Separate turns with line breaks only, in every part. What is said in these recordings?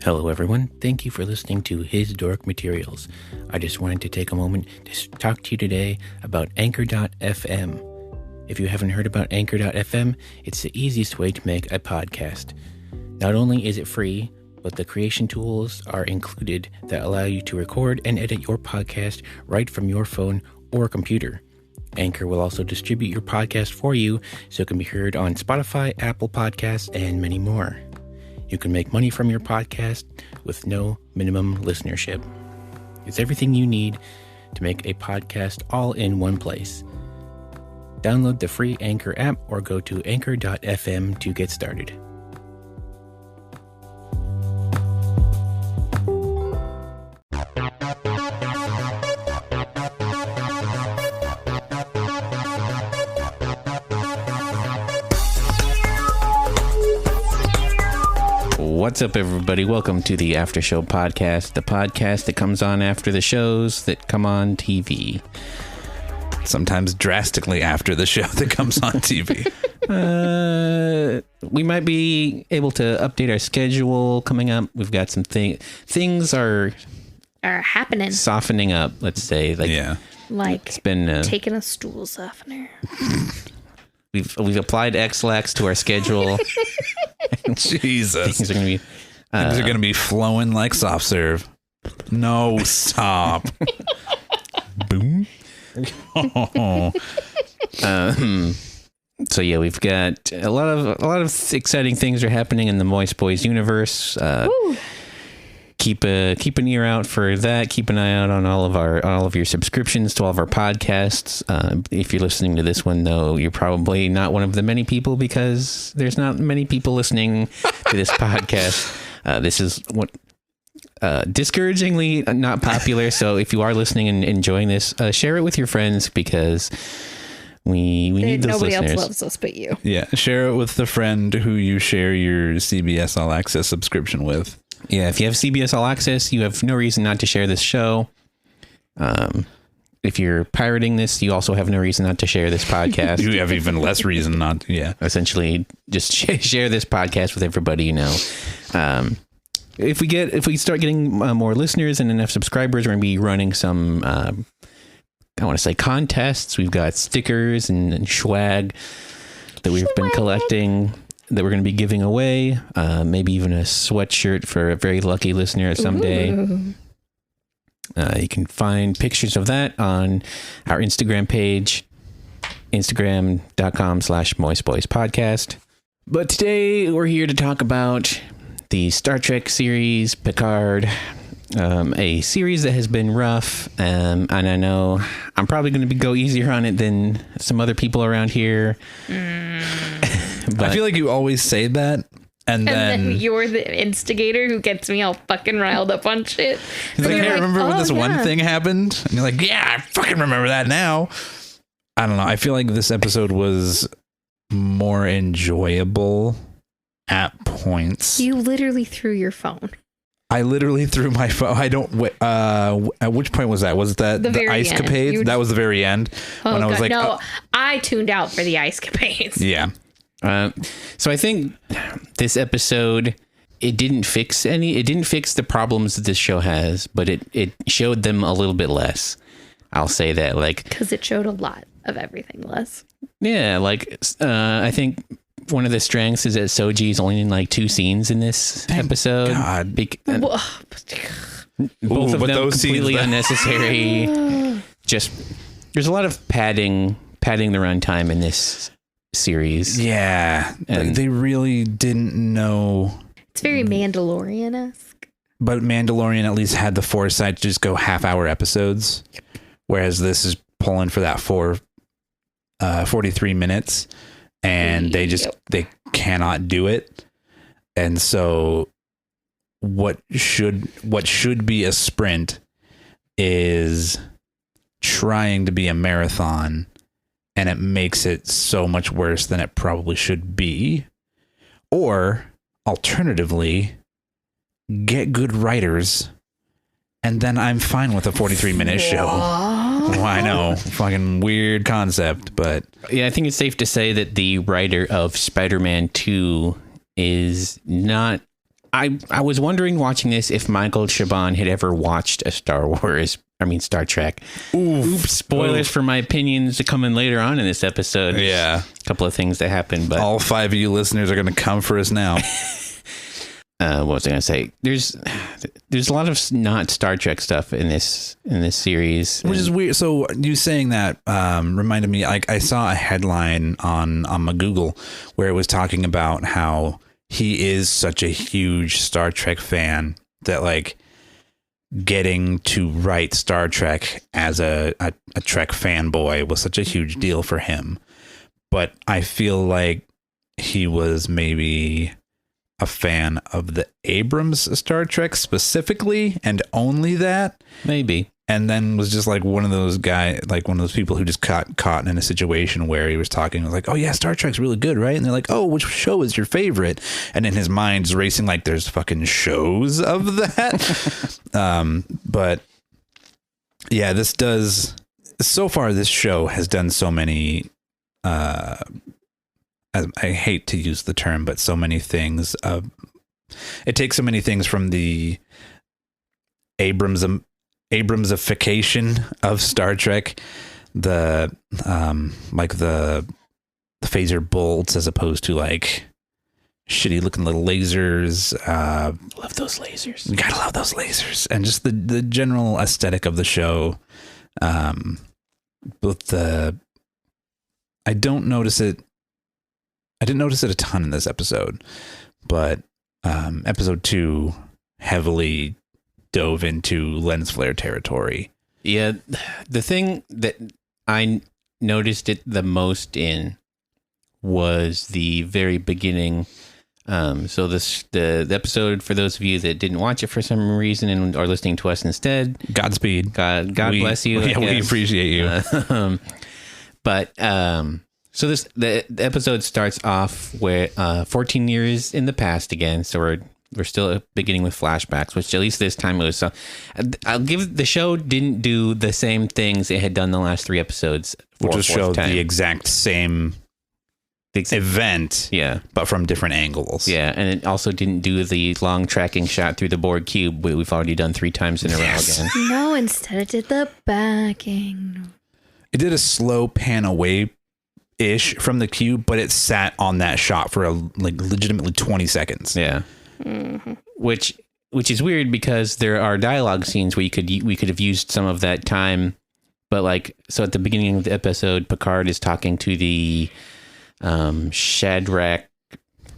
Hello everyone, thank you for listening to His Dork Materials. I just wanted to take a moment to talk to you today about Anchor.fm. If you haven't heard about Anchor.fm, it's the easiest way to make a podcast. Not only is it free, but the creation tools are included that allow you to record and edit your podcast right from your phone or computer. Anchor will also distribute your podcast for you so it can be heard on Spotify, Apple Podcasts, and many more. You can make money from your podcast with no minimum listenership. It's everything you need to make a podcast all in one place. Download the free Anchor app or go to anchor.fm to get started. What's up, everybody? Welcome to the After Show Podcast, the podcast that comes on after the shows that come on TV.
Sometimes drastically after the show that comes on TV.
We might be able to update our schedule coming up. We've got some things are
happening,
softening up. Let's say,
it's
been
taking a stool softener.
We've applied X-Lax to our schedule.
Jesus,
things are gonna be
flowing like soft serve. No, stop. Boom.
So yeah, we've got a lot of exciting things are happening in the Moist Boys universe. Keep an ear out for that. Keep an eye out on all of your subscriptions to all of our podcasts. If you're listening to this one, though, you're probably not one of the many people because there's not many people listening to this podcast. This is what discouragingly not popular. So if you are listening and enjoying this, share it with your friends because we need those
nobody
listeners.
Else loves us but you.
Yeah, share it with the friend who you share your CBS All Access subscription with.
Yeah, if you have CBS All Access, you have no reason not to share this show. If you're pirating this, you also have no reason not to share this podcast.
You have even less reason not to, yeah.
Essentially, just share this podcast with everybody you know. If we start getting more listeners and enough subscribers, we're going to be running some, I want to say contests. We've got stickers and swag that we've been collecting that we're going to be giving away. Maybe even a sweatshirt for a very lucky listener someday. You can find pictures of that on our Instagram page, instagram.com/moistboyspodcast. But today we're here to talk about the Star Trek series, Picard, a series that has been rough. And I know I'm probably going to go easier on it than some other people around here.
But I feel like you always say that, and then
you're the instigator who gets me all fucking riled up on shit.
He's like, hey, remember when this one thing happened? And you're like, yeah, I fucking remember that now. I don't know. I feel like this episode was more enjoyable at points.
You literally threw your phone.
I literally threw my phone. I don't. At which point was that? Was that the ice capades? That was the very end.
Oh, when I was like, no, I tuned out for the ice capades.
Yeah.
So I think this episode, it didn't fix the problems that this show has, but it showed them a little bit less. I'll say that,
because it showed a lot of everything less.
Yeah, I think one of the strengths is that Soji's only in 2 scenes in this episode.
God.
Both of them completely unnecessary. Just there's a lot of padding the runtime in this series.
Yeah, and they really didn't know.
It's very Mandalorian-esque.
But Mandalorian at least had the foresight to just go half-hour episodes, whereas this is pulling for that 43 minutes, and they cannot do it. And so what should be a sprint is trying to be a marathon, and it makes it so much worse than it probably should be. Or alternatively, get good writers, and then I'm fine with a 43-minute show. Well, I know, fucking weird concept, but
yeah, I think it's safe to say that the writer of Spider-Man 2 is not I was wondering watching this if Michael Chabon had ever watched a Star Trek. Oops, spoilers for my opinions coming later on in this episode.
Yeah.
A couple of things that happened, but
all 5 of you listeners are going to come for us now.
what was I going to say? There's a lot of not Star Trek stuff in this series,
which is weird. So you saying that reminded me. Like I saw a headline on my Google where it was talking about how he is such a huge Star Trek fan that like getting to write Star Trek as a Trek fanboy was such a huge deal for him. But I feel like he was maybe a fan of the Abrams Star Trek specifically and only that.
Maybe.
And then was just like one of those guys, like one of those people who just got caught in a situation where he was talking like, oh yeah, Star Trek's really good, right? And they're like, oh, which show is your favorite? And in his mind's racing like there's fucking shows of that. But yeah, so far this show has done so many, I hate to use the term, but so many things. It takes so many things from the Abramsification of Star Trek, the phaser bolts as opposed to like shitty looking little lasers.
Love those lasers.
You gotta love those lasers, and just the general aesthetic of the show. I didn't notice it a ton in this episode, but episode 2 heavily dove into lens flare territory.
Yeah, the thing that I noticed it the most in was the very beginning. So the episode, for those of you that didn't watch it for some reason and are listening to us instead,
Godspeed.
God bless you.
Yeah, we appreciate you.
So the episode starts off where 14 years in the past again. So we're still beginning with flashbacks, which at least this time it was. I'll give the show didn't do the same things it had done the last 3 episodes,
which was show the exact same event,
yeah,
but from different angles.
Yeah, and it also didn't do the long tracking shot through the Borg cube we've already done 3 times in a row again.
No, instead it did the backing.
It did a slow pan away ish from the cube, but it sat on that shot for legitimately 20 seconds.
Yeah. Mm-hmm. Which is weird because there are dialogue scenes where we could have used some of that time, but like, so at the beginning of the episode, Picard is talking to the Shadrach.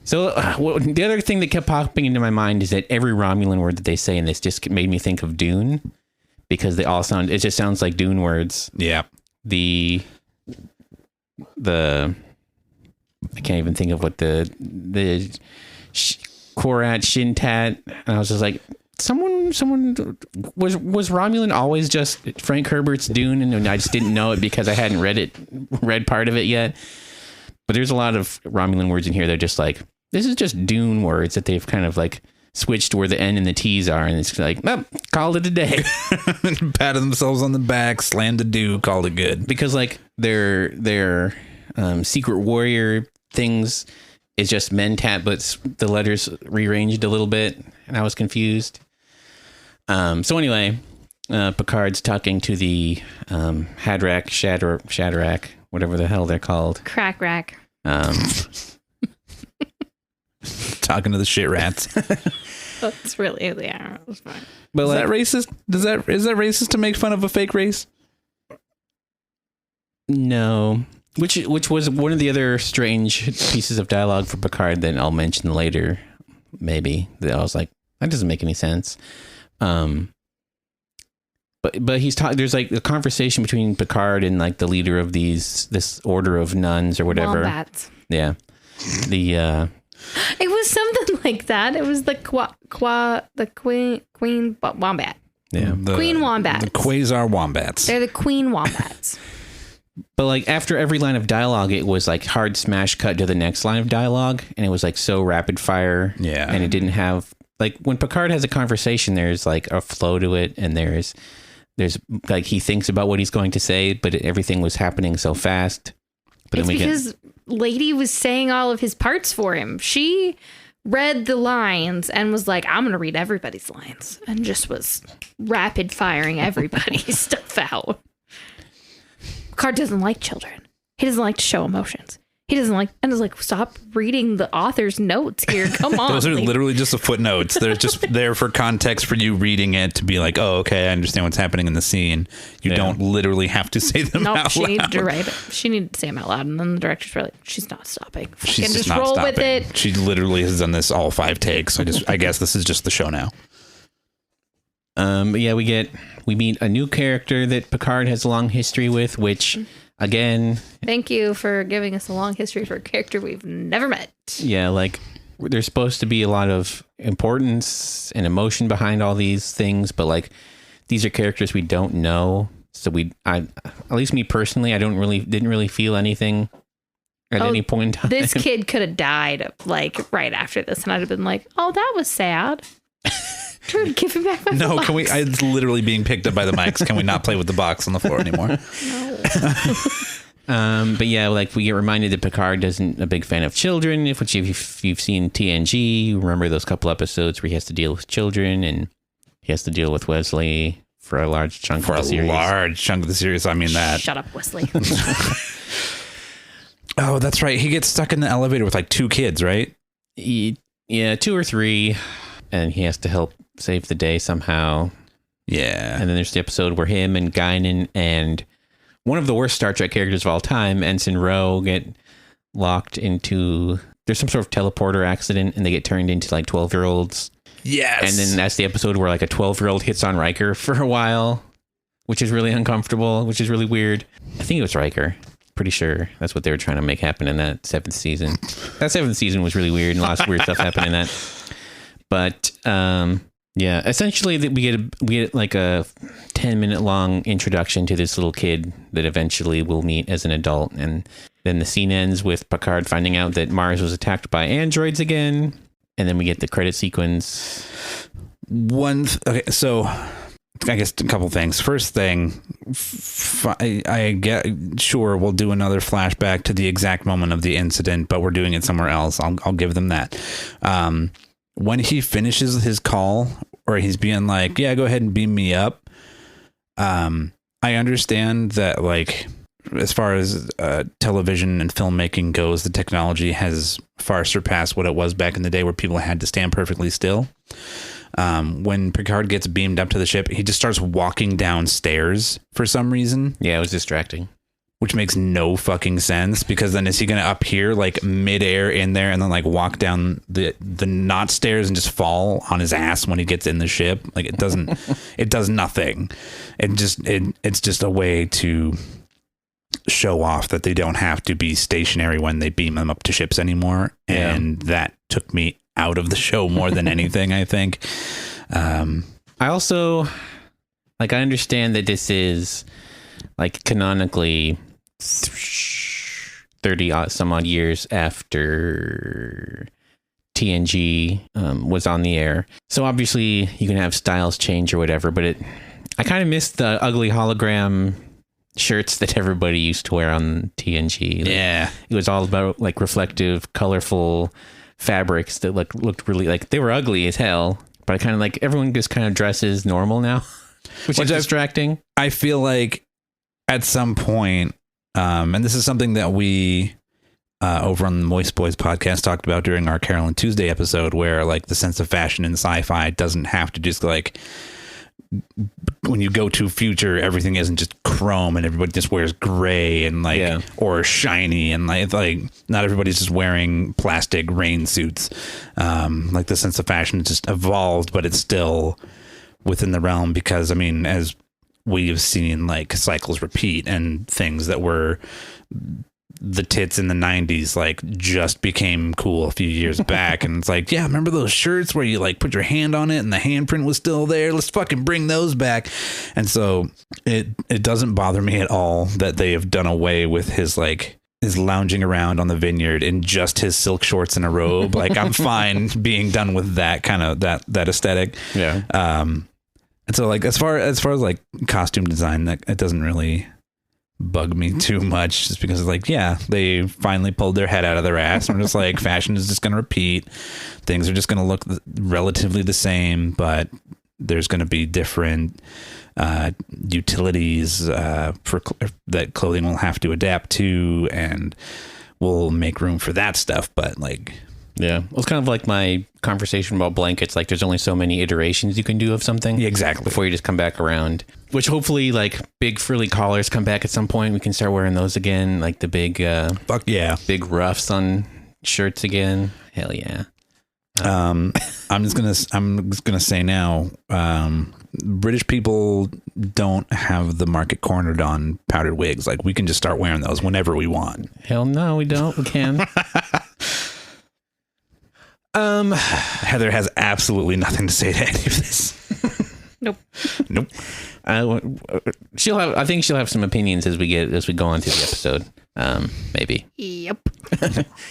So the other thing that kept popping into my mind is that every Romulan word that they say in this just made me think of Dune, because they all it just sounds like Dune words.
Yeah.
The I can't even think of what the Korat, Shintat, and I was just like, someone was Romulan always just Frank Herbert's Dune, and I just didn't know it because I hadn't read part of it yet. But there's a lot of Romulan words in here that are just like, this is just Dune words that they've kind of like switched where the N and the T's are, and it's like, oh, called it a day.
Patted themselves on the back, slammed a do, called it good.
Because like their secret warrior things is just Mentat, but the letters rearranged a little bit, and I was confused. So anyway, Picard's talking to the Shadrach, whatever the hell they're called.
Crack rack.
Talking to the shit rats.
That's really, yeah, it was fine.
But is that racist? Is that racist to make fun of a fake race?
No. Which was one of the other strange pieces of dialogue for Picard that I'll mention later, maybe. That I was like, that doesn't make any sense. But he's talking. There's like a conversation between Picard and like the leader of this order of nuns or whatever.
Wombats.
Yeah.
It was something like that. It was the queen wombat.
Yeah.
Queen wombats.
The quasar wombats.
They're the queen wombats.
But like after every line of dialogue, it was like hard smash cut to the next line of dialogue, and it was like so rapid fire.
Yeah.
And it didn't have like when Picard has a conversation, there's like a flow to it, and there's like he thinks about what he's going to say, but everything was happening so fast. But
it's because Lady was saying all of his parts for him. She read the lines and was like, I'm going to read everybody's lines, and just was rapid firing everybody's stuff out. Picard doesn't like children. He doesn't like to show emotions. He doesn't like, and it's like, stop reading the author's notes here. Come on.
Those are literally just the footnotes. They're just there for context for you reading it to be like, oh, okay, I understand what's happening in the scene. You don't literally have to say them out loud.
She needed to write it. She needed to say them out loud. And then the director's probably like, she's not stopping.
She's
just
not
roll
stopping.
with it.
She literally has done this all 5 takes. I guess this is just the show now.
But yeah, we meet a new character that Picard has a long history with, which again,
thank you for giving us a long history for a character we've never met.
Yeah, like there's supposed to be a lot of importance and emotion behind all these things, but like these are characters we don't know. So at least me personally, I didn't really feel anything at any point in time.
This kid could have died like right after this, and I'd have been like, oh, that was sad. Trying to give him back my box.
Can we? It's literally being picked up by the mics. Can we not play with the box on the floor anymore?
No.
But yeah, like we get reminded that Picard isn't a big fan of children. If you've seen TNG, you remember those couple episodes where he has to deal with children, and he has to deal with Wesley for a large chunk of the series.
For a large chunk of the series, I mean that.
Shut up, Wesley.
Oh, that's right. He gets stuck in the elevator with like 2 kids, right?
Yeah, 2 or 3, and he has to help save the day somehow.
Yeah.
And then there's the episode where him and Guinan and one of the worst Star Trek characters of all time, Ensign Ro, get locked into... There's some sort of teleporter accident, and they get turned into like 12-year-olds.
Yes.
And then that's the episode where like a 12-year-old hits on Riker for a while, which is really uncomfortable, which is really weird. I think it was Riker. Pretty sure that's what they were trying to make happen in that 7th season. That 7th season was really weird, and lots of weird stuff happened in that. But yeah, essentially we get like a 10-minute long introduction to this little kid that eventually we'll meet as an adult, and then the scene ends with Picard finding out that Mars was attacked by androids again, and then we get the credit sequence.
Okay, so I guess a couple things. First thing, I get, sure, we'll do another flashback to the exact moment of the incident, but we're doing it somewhere else. I'll give them that. When he finishes his call, or he's being like, yeah, go ahead and beam me up. I understand that, like, as far as television and filmmaking goes, the technology has far surpassed what it was back in the day where people had to stand perfectly still. When Picard gets beamed up to the ship, he just starts walking downstairs for some reason.
Yeah, it was distracting.
Which makes no fucking sense, because then is he going to appear like midair in there and then like walk down the not stairs and just fall on his ass when he gets in the ship? Like it doesn't, it does nothing. It's just a way to show off that they don't have to be stationary when they beam them up to ships anymore.
Yeah.
And that took me out of the show more than anything, I think.
I also, like, I understand that this is like canonically 30 some odd years after TNG was on the air. So obviously you can have styles change or whatever, but I kind of missed the ugly hologram shirts that everybody used to wear on TNG. Like,
yeah.
It was all about like reflective, colorful fabrics that looked really like they were ugly as hell, but I kind of like everyone just kind of dresses normal now, which is distracting.
I feel like at some point, and this is something that we over on the Moist Boys podcast talked about during our Carol and Tuesday episode, where like the sense of fashion in sci-fi doesn't have to just like, when you go to future, everything isn't just chrome and everybody just wears gray and like, or shiny, and like not everybody's just wearing plastic rain suits. Like the sense of fashion just evolved, but it's still within the realm, because I mean, as we have seen, like cycles repeat, and things that were the tits in the 90s like just became cool a few years back. And it's like, yeah, remember those shirts where you like put your hand on it and the handprint was still there? Let's fucking bring those back. And so it doesn't bother me at all that they have done away with his lounging around on the vineyard in just his silk shorts and a robe. Like I'm fine being done with that kind of that aesthetic.
Yeah.
And so like as far as like costume design, that it doesn't really bug me too much, just because it's like, yeah, they finally pulled their head out of their ass. I'm just like, fashion is just going to repeat. Things are just going to look relatively the same, but there's going to be different utilities that clothing will have to adapt to, and we'll make room for that stuff. But like,
yeah, well, it's kind of like my conversation about blankets. Like, there's only so many iterations you can do of something.
Yeah, exactly.
Before you just come back around. Which hopefully, like, big frilly collars come back at some point. We can start wearing those again. Like the big,
fuck yeah,
big ruffs on shirts again. Hell yeah.
I'm just gonna say now, British people don't have the market cornered on powdered wigs. Like, we can just start wearing those whenever we want.
Hell no, we don't. We can.
Heather has absolutely nothing to say to any of this.
Nope.
I think she'll have some opinions as we go on through the episode. Maybe.
Yep.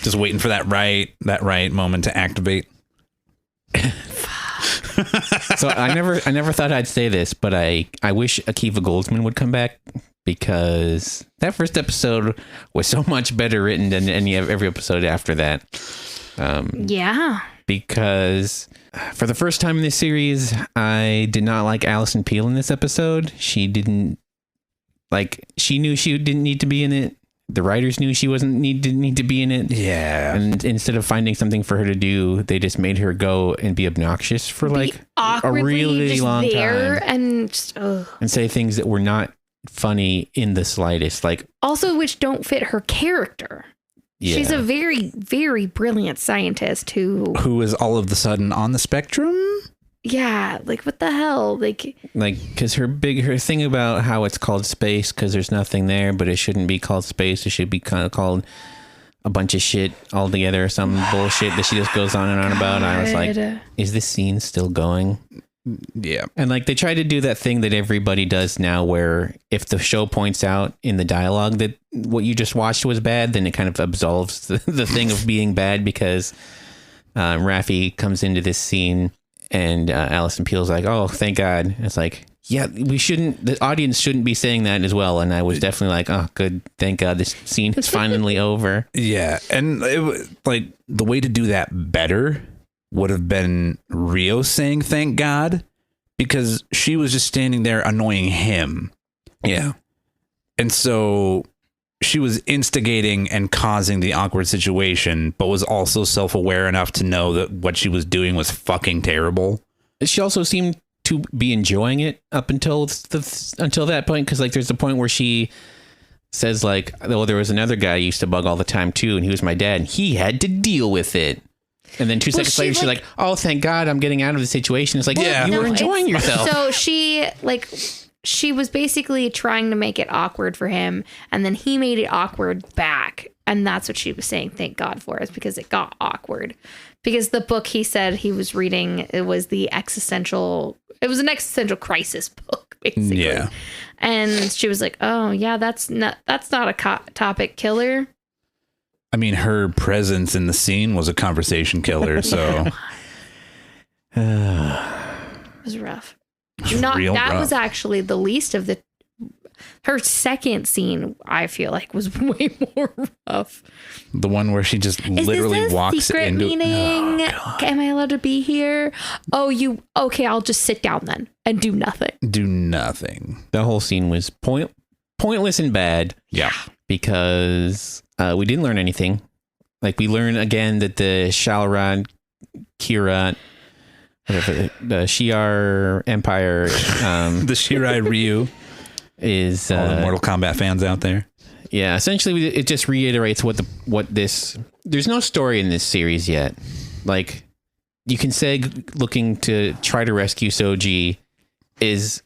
Just waiting for that right moment to activate.
So I never thought I'd say this, but I wish Akiva Goldsman would come back, because that first episode was so much better written than every episode after that.
Yeah.
Because for the first time in this series, I did not like Alison Peel in this episode. She knew she didn't need to be in it. The writers knew she didn't need to be in it.
Yeah.
And instead of finding something for her to do, they just made her go and be obnoxious for like a really long time.
And just,
and say things that were not funny in the slightest. Like,
also, which don't fit her character. Yeah. She's a very, very brilliant scientist who
is all of a sudden on the spectrum.
Yeah, like, what the hell? Like,
because her thing about how it's called space, because there's nothing there, but it shouldn't be called space. It should be kind of called a bunch of shit altogether, or some bullshit that she just goes on and on about. And I was like, is this scene still going?
Yeah.
And like, they try to do that thing that everybody does now, where if the show points out in the dialogue that what you just watched was bad, then it kind of absolves the thing of being bad, because Raffi comes into this scene and Alison Peel's like, oh, thank God. And it's like, yeah, the audience shouldn't be saying that as well. And I was definitely like, oh, good. Thank God this scene is finally over.
Yeah. And like, the way to do that better would have been Rio saying thank God, because she was just standing there annoying him.
Yeah.
And so she was instigating and causing the awkward situation, but was also self-aware enough to know that what she was doing was fucking terrible.
She also seemed to be enjoying it up until that point, because like, there's a point where she says like, well, there was another guy I used to bug all the time too, and he was my dad, and he had to deal with it. And then 2 seconds later, she's like, oh, thank God I'm getting out of the situation. It's like, yeah, you were enjoying yourself.
So she was basically trying to make it awkward for him, and then he made it awkward back. And that's what she was saying thank God for, is because it got awkward. Because the book he said he was reading, it was an existential crisis book, basically.
Yeah.
And she was like, oh, yeah, that's not a topic killer.
I mean, her presence in the scene was a conversation killer, so
it was rough. That was actually the least of her second scene, I feel like, was way more rough.
The one where she just literally walks
secret
into
meeting. Am I allowed to be here? Okay, I'll just sit down then and do nothing.
The whole scene was pointless and bad.
Yeah.
Because we didn't learn anything. Like, we learn again that the Shalrad, Kirat, the Shi'ar Empire,
the Shirai Ryu
is
all the Mortal Kombat fans out there.
Yeah, essentially, it just reiterates there's no story in this series yet. Like, you can say looking to try to rescue Soji is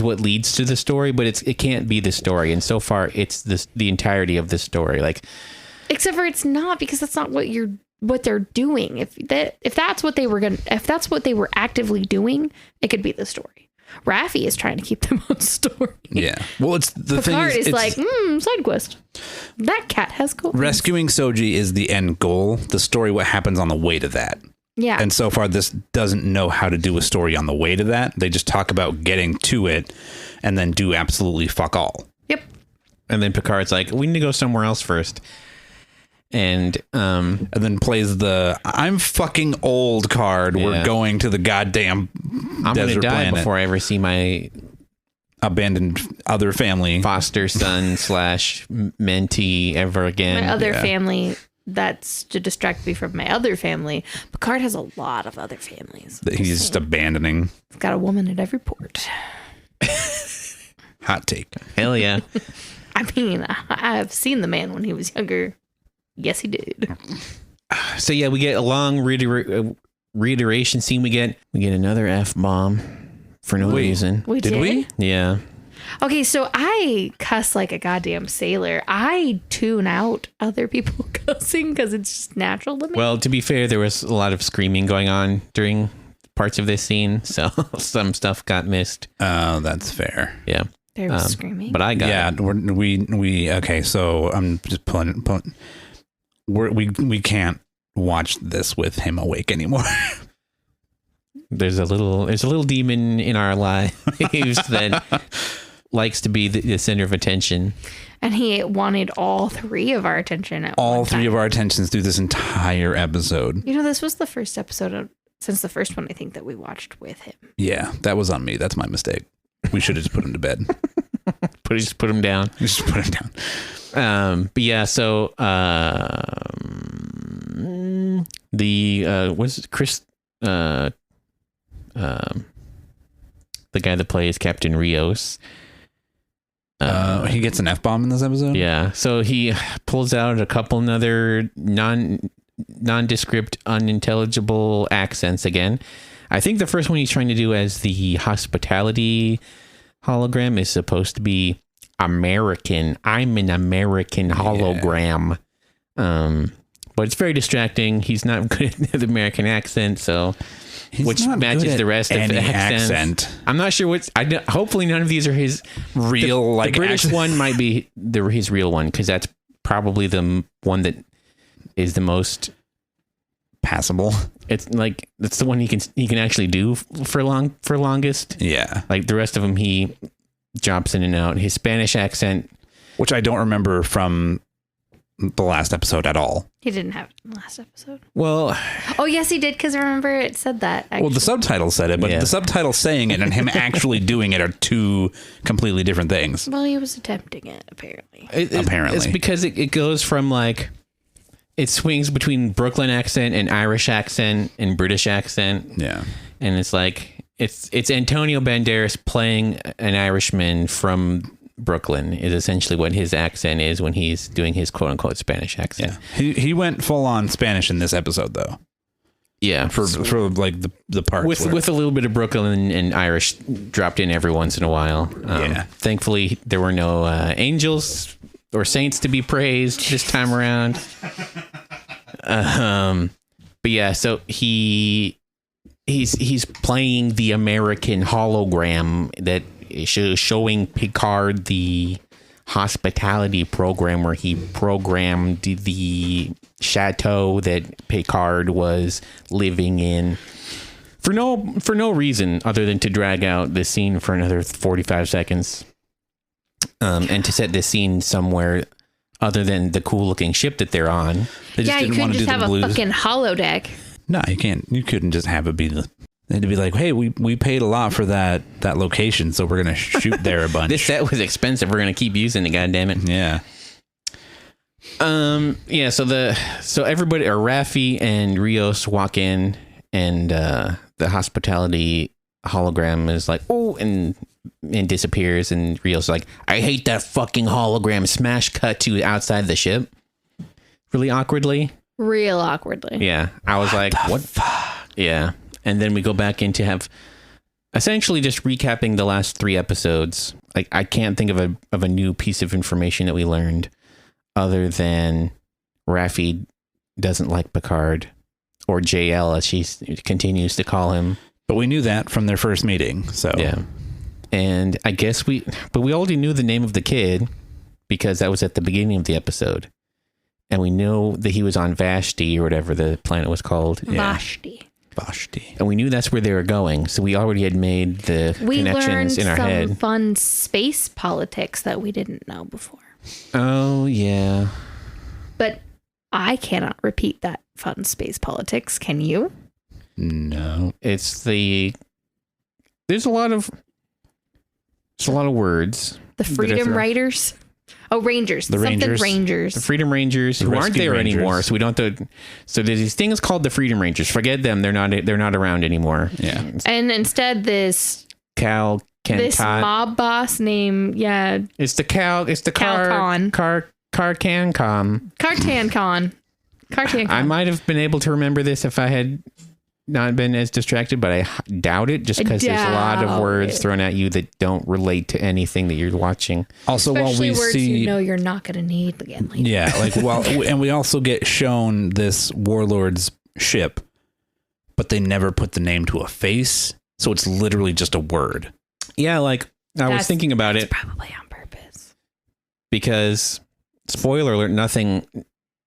what leads to the story, but it can't be the story. And so far, it's the entirety of the story. Like,
except for it's not, because that's not what they're doing. If that's what they were actively doing, it could be the story. Raffi is trying to keep them on story.
Yeah. Well, it's the
Picard
thing is
like, side quest. That cat has gold.
Rescuing Soji is the end goal. The story, what happens on the way to that.
Yeah.
And so far, this doesn't know how to do a story on the way to that. They just talk about getting to it and then do absolutely fuck all.
Yep.
And then Picard's like, we need to go somewhere else first. And
then plays the "I'm fucking old" card.
Yeah.
We're going to the goddamn
I'm going to
desert
die
planet.
before I ever see my
Abandoned other family.
foster son / mentee ever again.
My other family, that's to distract me from my other family. Picard has a lot of other families.
That he's just abandoning.
He's got a woman at every port.
Hot take.
Hell yeah.
I mean, I've seen the man when he was younger. Yes, he did.
So yeah, we get a long reiteration scene. We get another F-bomb for no reason.
We did
we?
Yeah.
Okay, so I cuss like a goddamn sailor. I tune out other people cussing because it's just natural to me.
Well, to be fair, there was a lot of screaming going on during parts of this scene, so some stuff got missed.
Oh, that's fair.
Yeah.
There was screaming.
But I got it.
we okay. So I'm just pulling. We can't watch this with him awake anymore.
There's a little demon in our lives that likes to be the center of attention.
And he wanted all three of our attention at
All
one
three
time.
of our attentions through this entire episode.
You know, this was the first episode since the first one, I think, that we watched with him.
Yeah, that was on me. That's my mistake. We should have just put him to bed.
Just put him down.
Just put him down.
But yeah, so what's it, Chris the guy that plays Captain Rios.
He gets an F-bomb in this episode?
Yeah. So he pulls out a couple other nondescript, unintelligible accents again. I think the first one he's trying to do as the hospitality hologram is supposed to be American. I'm an American hologram. But it's very distracting. He's not good at the American accent, so which matches the rest of the accent. I'm not sure hopefully none of these are his
real
the British
accent.
one might be his real one, because that's probably the one that is the most
passable.
It's like that's the one he can actually do for longest.
Yeah.
Like the rest of them he drops in and out. His Spanish accent,
which I don't remember from the last episode at all.
He didn't have it in the last episode.
Well,
oh yes, he did, because remember it said that. Actually.
Well, the subtitle said it, but the subtitle saying it and him actually doing it are two completely different things.
Well, he was attempting it, apparently.
Apparently.
It's because it goes from like, it swings between Brooklyn accent and Irish accent and British accent.
Yeah.
And it's like, it's Antonio Banderas playing an Irishman from Brooklyn is essentially what his accent is when he's doing his quote unquote Spanish accent.
Yeah. He went full on Spanish in this episode though.
Yeah.
For like the parts
with a little bit of Brooklyn and Irish dropped in every once in a while. Thankfully there were no angels or saints to be praised this time around. But yeah, so he's playing the American hologram that is showing Picard the hospitality program where he programmed the chateau that Picard was living in for no reason other than to drag out the scene for another 45 seconds. And to set this scene somewhere other than the cool looking ship that they're on. They
you couldn't just have a fucking holodeck.
No, you can't. You couldn't just have it be they had to be like, hey, we paid a lot for that location, so we're gonna shoot there a bunch.
This set was expensive. We're gonna keep using it. Goddammit.
Yeah.
Yeah. So everybody, or Raffi and Rios walk in, and the hospitality hologram is like, oh, and disappears, and Rios is like, I hate that fucking hologram. Smash cut to outside the ship. Really awkwardly.
Real awkwardly.
Yeah. I was like, what? Fuck? Yeah. And then we go back in to have essentially just recapping the last 3 episodes. Like, I can't think of a new piece of information that we learned other than Raffi doesn't like Picard, or JL as she continues to call him.
But we knew that from their first meeting. So
yeah. And I guess we already knew the name of the kid because that was at the beginning of the episode. And we know that he was on Vashti or whatever the planet was called.
Vashti.
And we knew that's where they were going. So we already had made the connections in our head.
We learned some fun space politics that we didn't know before.
Oh, yeah.
But I cannot repeat that fun space politics. Can you?
No.
There's a lot of words.
The Freedom Riders. Oh, Rangers.
The Rangers.
Rangers.
The Freedom Rangers, who aren't there anymore, so we don't have to. So there's these things called the Freedom Rangers. Forget them; they're not around anymore.
Yeah.
And instead, this mob boss named
It's the
Khan.
Cartan Con. I might have been able to remember this if I had not been as distracted, but I doubt it, just because there's a lot of words thrown at you that don't relate to anything that you're watching.
Also,
especially
while we
words
see,
you're not going to need again later.
Yeah, and we also get shown this warlord's ship, but they never put the name to a face, so it's literally just a word.
Yeah, I was thinking about it,
probably on purpose,
because spoiler alert, nothing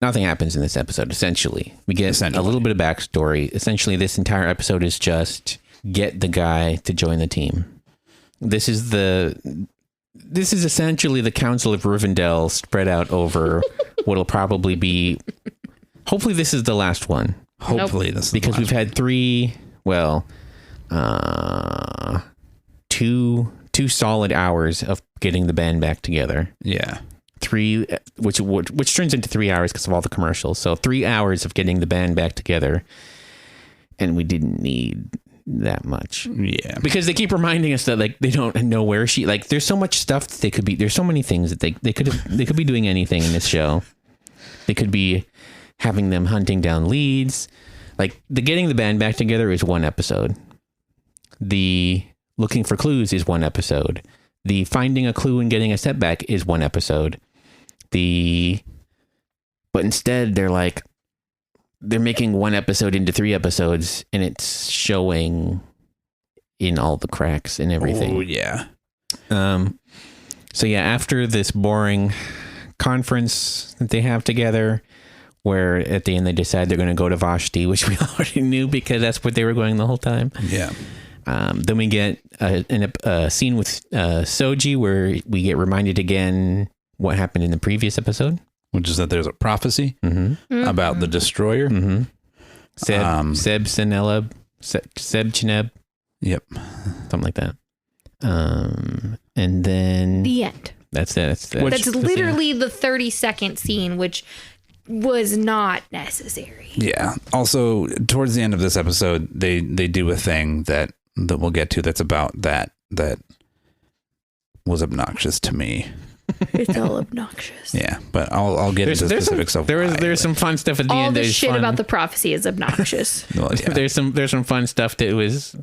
happens in this episode. Essentially, we get a little bit of backstory. Essentially, this entire episode is just get the guy to join the team. This is essentially the Council of Rivendell spread out over what'll probably be. Hopefully, this is the last one.
Hopefully, this is
because we've had three. Well, 2 solid hours of getting the band back together.
Yeah.
3, which turns into 3 hours because of all the commercials. So 3 hours of getting the band back together, and we didn't need that much.
Yeah,
because they keep reminding us that they don't know where she. There's so much stuff that they could be. There's so many things that they could be doing anything in this show. They could be having them hunting down leads. The getting the band back together is one episode. The looking for clues is one episode. The finding a clue and getting a setback is one episode. But instead they're making one episode into 3 episodes, and it's showing in all the cracks and everything.
Oh yeah.
So yeah, after this boring conference that they have together, where at the end they decide they're going to go to Vashti, which we already knew because that's what they were going the whole time.
Yeah.
Then we get a scene with Soji where we get reminded again what happened in the previous episode,
which is that there's a prophecy about the destroyer.
Mm-hmm. Seb Cheneb.
Yep.
Something like that. And then
the end.
That's it.
That's literally the 30-second scene, which was not necessary.
Yeah. Also, towards the end of this episode, they do a thing that we'll get to that's about that was obnoxious to me.
It's all obnoxious.
Yeah, but I'll get into specifics of
there's some fun stuff at the end.
All the shit about the prophecy is obnoxious.
Well, yeah.
There's some fun stuff that was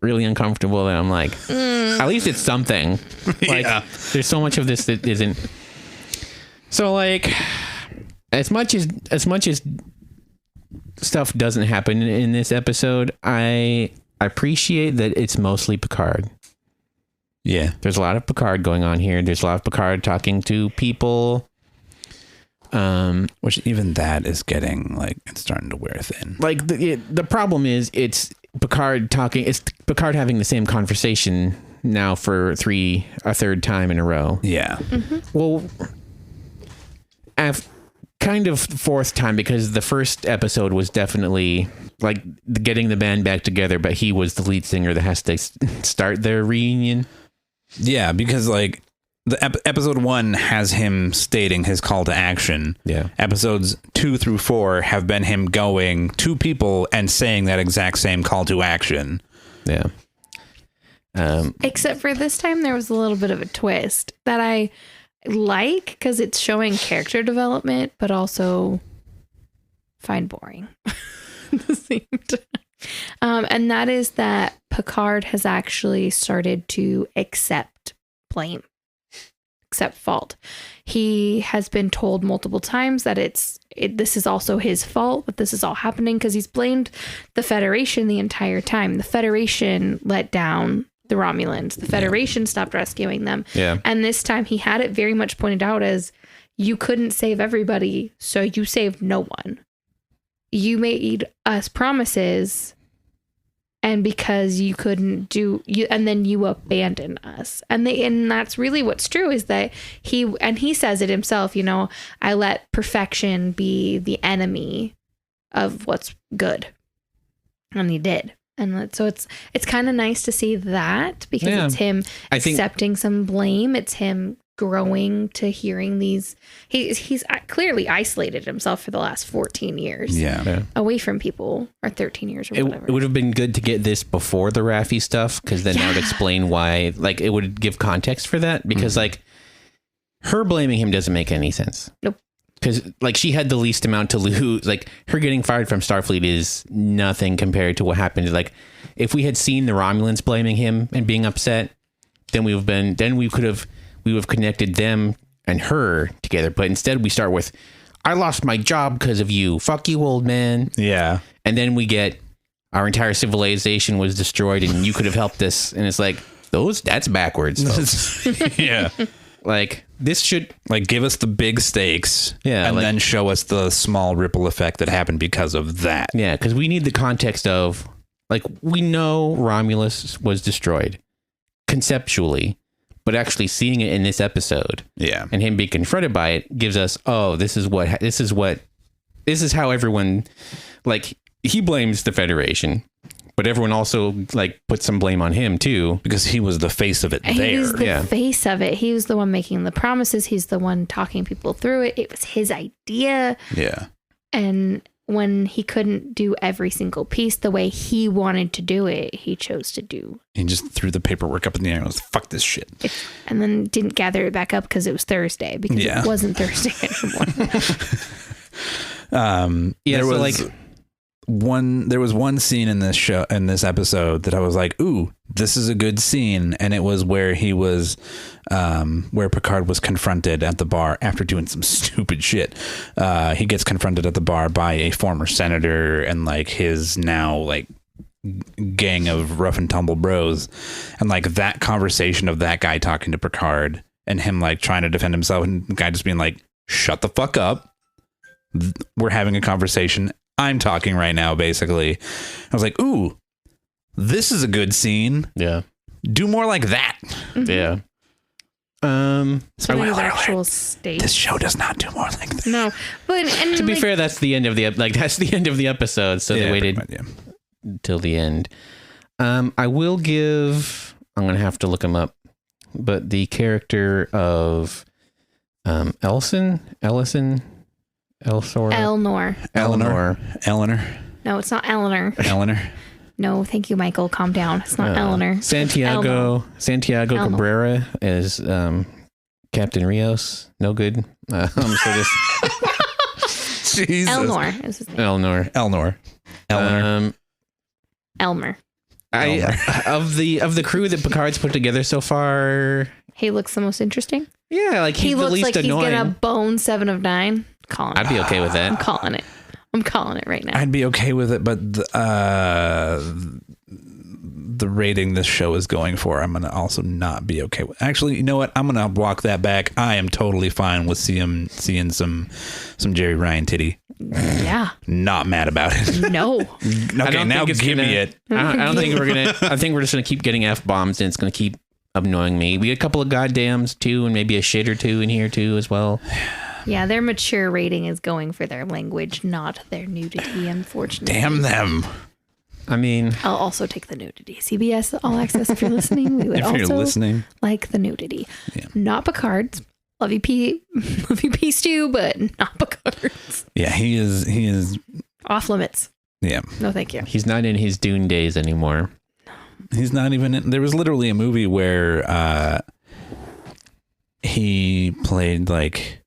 really uncomfortable, and I'm like, at least it's something. There's so much of this that isn't. So as much as stuff doesn't happen in this episode, I appreciate that it's mostly Picard.
Yeah.
There's a lot of Picard going on here. There's a lot of Picard talking to people.
Which even that is getting it's starting to wear thin.
The problem is it's Picard talking. It's Picard having the same conversation now for a third time in a row.
Yeah.
Mm-hmm.
Well, kind of fourth time, because the first episode was definitely getting the band back together, but he was the lead singer that has to start their reunion.
Yeah, because the episode 1 has him stating his call to action.
Yeah.
Episodes 2 through 4 have been him going to people and saying that exact same call to action.
Yeah.
Except for this time, there was a little bit of a twist that I like, because it's showing character development, but also find boring at the same time. And that is that Picard has actually started to accept blame, accept fault. He has been told multiple times that this is also his fault, that this is all happening because he's blamed the Federation the entire time. The Federation let down the Romulans. The Federation stopped rescuing them.
Yeah.
And this time he had it very much pointed out as, you couldn't save everybody, so you saved no one. You made us promises and because you couldn't do you, and then you abandon us. And that's really what's true, is that he says it himself, you know, I let perfection be the enemy of what's good. And he did. And so it's kind of nice to see that, because it's him accepting some blame. It's him growing to hearing these. He's clearly isolated himself for the last 14 years.
Yeah.
Away from people, or 13 years or whatever.
It would have been good to get this before the Raffi stuff, because then that would explain why, like, it would give context for that, because like her blaming him doesn't make any sense.
Nope.
Because like she had the least amount to lose. Like her getting fired from Starfleet is nothing compared to what happened. Like if we had seen the Romulans blaming him and being upset, then we would have connected them and her together. But instead we start with, I lost my job because of you. Fuck you, old man.
Yeah.
And then we get, our entire civilization was destroyed and you could have helped us. And it's like, that's backwards, folks.
Yeah.
Like this should,
like, give us the big stakes, and then show us the small ripple effect that happened because of that.
Yeah, because we need the context of, like, we know Romulus was destroyed conceptually, but actually seeing it in this episode, and him being confronted by it gives us, this is how everyone, like, he blames the Federation. But everyone also like put some blame on him too, because he was the face of it.
He was the face of it. He was the one making the promises. He's the one talking people through it. It was his idea.
Yeah.
And when he couldn't do every single piece the way he wanted to do it, he chose to do.
He just threw the paperwork up in the air and was, fuck this shit.
And then didn't gather it back up because it was Thursday, because it wasn't Thursday anymore.
There was one scene in this episode that I was like, ooh, this is a good scene. And it was where he was, where Picard was confronted at the bar after doing some stupid shit. He gets confronted at the bar by a former senator and like his now like gang of rough and tumble bros. And like that conversation of that guy talking to Picard and him like trying to defend himself, and the guy just being like, shut the fuck up. We're having a conversation. I'm talking right now, basically. I was like, ooh, this is a good scene.
Yeah.
Do more like that.
Mm-hmm.
Yeah.
Actual state.
This show does not do more like that.
No. But
to be fair, that's the end of the episode. So they waited till the end. I will give, I'm going to have to look him up, but the character of Eleanor.
No, it's not Eleanor.
Eleanor.
No, thank you, Michael. Calm down. It's not Eleanor.
Santiago Cabrera is Captain Rios. No good. Jesus.
Elnor is his name.
Elnor.
Elmer.
Of the crew that Picard's put together so far,
he looks the most interesting.
Yeah, like
he looks
the least
like
annoying.
He's gonna bone 7 of 9.
I'd be okay with that.
I'm calling it. I'm calling it right now.
I'd be okay with it, but the rating this show is going for, I'm going to also not be okay with. Actually, you know what? I'm going to walk that back. I am totally fine with seeing some Jerry Ryan titty.
Yeah.
Not mad about it.
No.
Okay, now give me it.
I don't think we're going to, I think we're just going to keep getting F-bombs and it's going to keep annoying me. We had a couple of goddams too, and maybe a shit or two in here too as well.
Yeah, their mature rating is going for their language, not their nudity, unfortunately.
Damn them.
I mean,
I'll also take the nudity. CBS All Access, if you're listening, we would like the nudity. Yeah. Not Picard's. Love you, P Stu, but not Picard's.
Yeah, he is
off limits.
Yeah.
No, thank you.
He's not in his Dune days anymore.
He's not even in. There was literally a movie where he played like,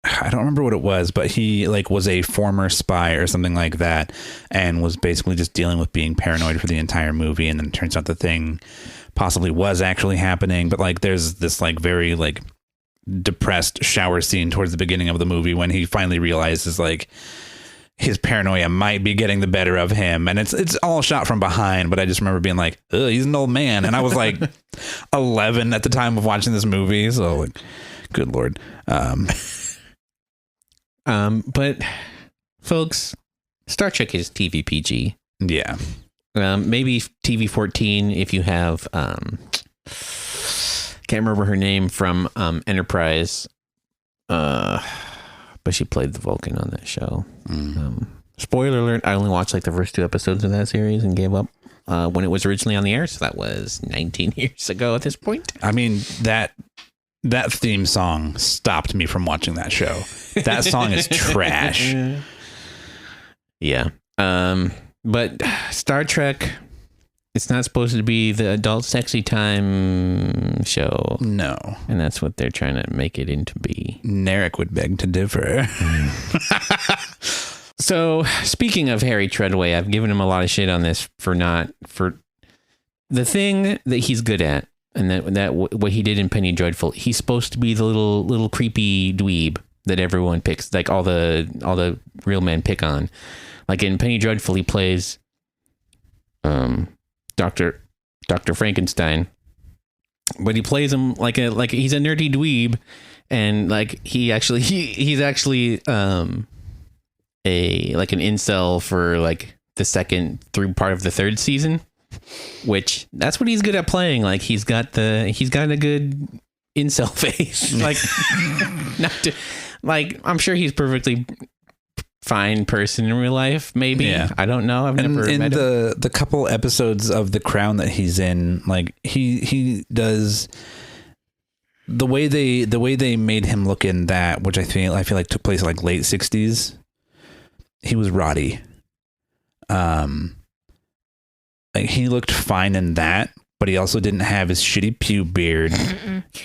I don't remember what it was, but he like was a former spy or something like that, and was basically just dealing with being paranoid for the entire movie. And then it turns out the thing possibly was actually happening. But like, there's this like very like depressed shower scene towards the beginning of the movie when he finally realizes like his paranoia might be getting the better of him. And it's all shot from behind. But I just remember being like, ugh, he's an old man. And I was like 11 at the time of watching this movie. So like, good Lord.
But folks, Star Trek is TV PG.
Yeah.
Maybe TV 14 if you have can't remember her name from Enterprise, but she played the Vulcan on that show. Spoiler alert, I only watched like the first 2 episodes of that series and gave up when it was originally on the air, so that was 19 years ago at this point.
I mean, that theme song stopped me from watching that show. That song is trash.
Yeah. But Star Trek, it's not supposed to be the adult sexy time show.
No.
And that's what they're trying to make it into be.
Narek would beg to differ.
So, speaking of Harry Treadway, I've given him a lot of shit on this for the thing that he's good at, and that what he did in Penny Dreadful. He's supposed to be the little creepy dweeb that everyone picks, like all the real men pick on. Like in Penny Dreadful, he plays Dr. Frankenstein, but he plays him like he's a nerdy dweeb, and like he's actually like an incel for like the second through part of the 3rd season, which that's what he's good at playing. Like he's got a good incel face. Like I'm sure he's perfectly fine person in real life. Maybe. Yeah. I don't know. I've never met him.
The couple episodes of The Crown that he's in, like he does the way they made him look in that, which I feel like took place like late 60s. He was Roddy. Like he looked fine in that, but he also didn't have his shitty pube beard.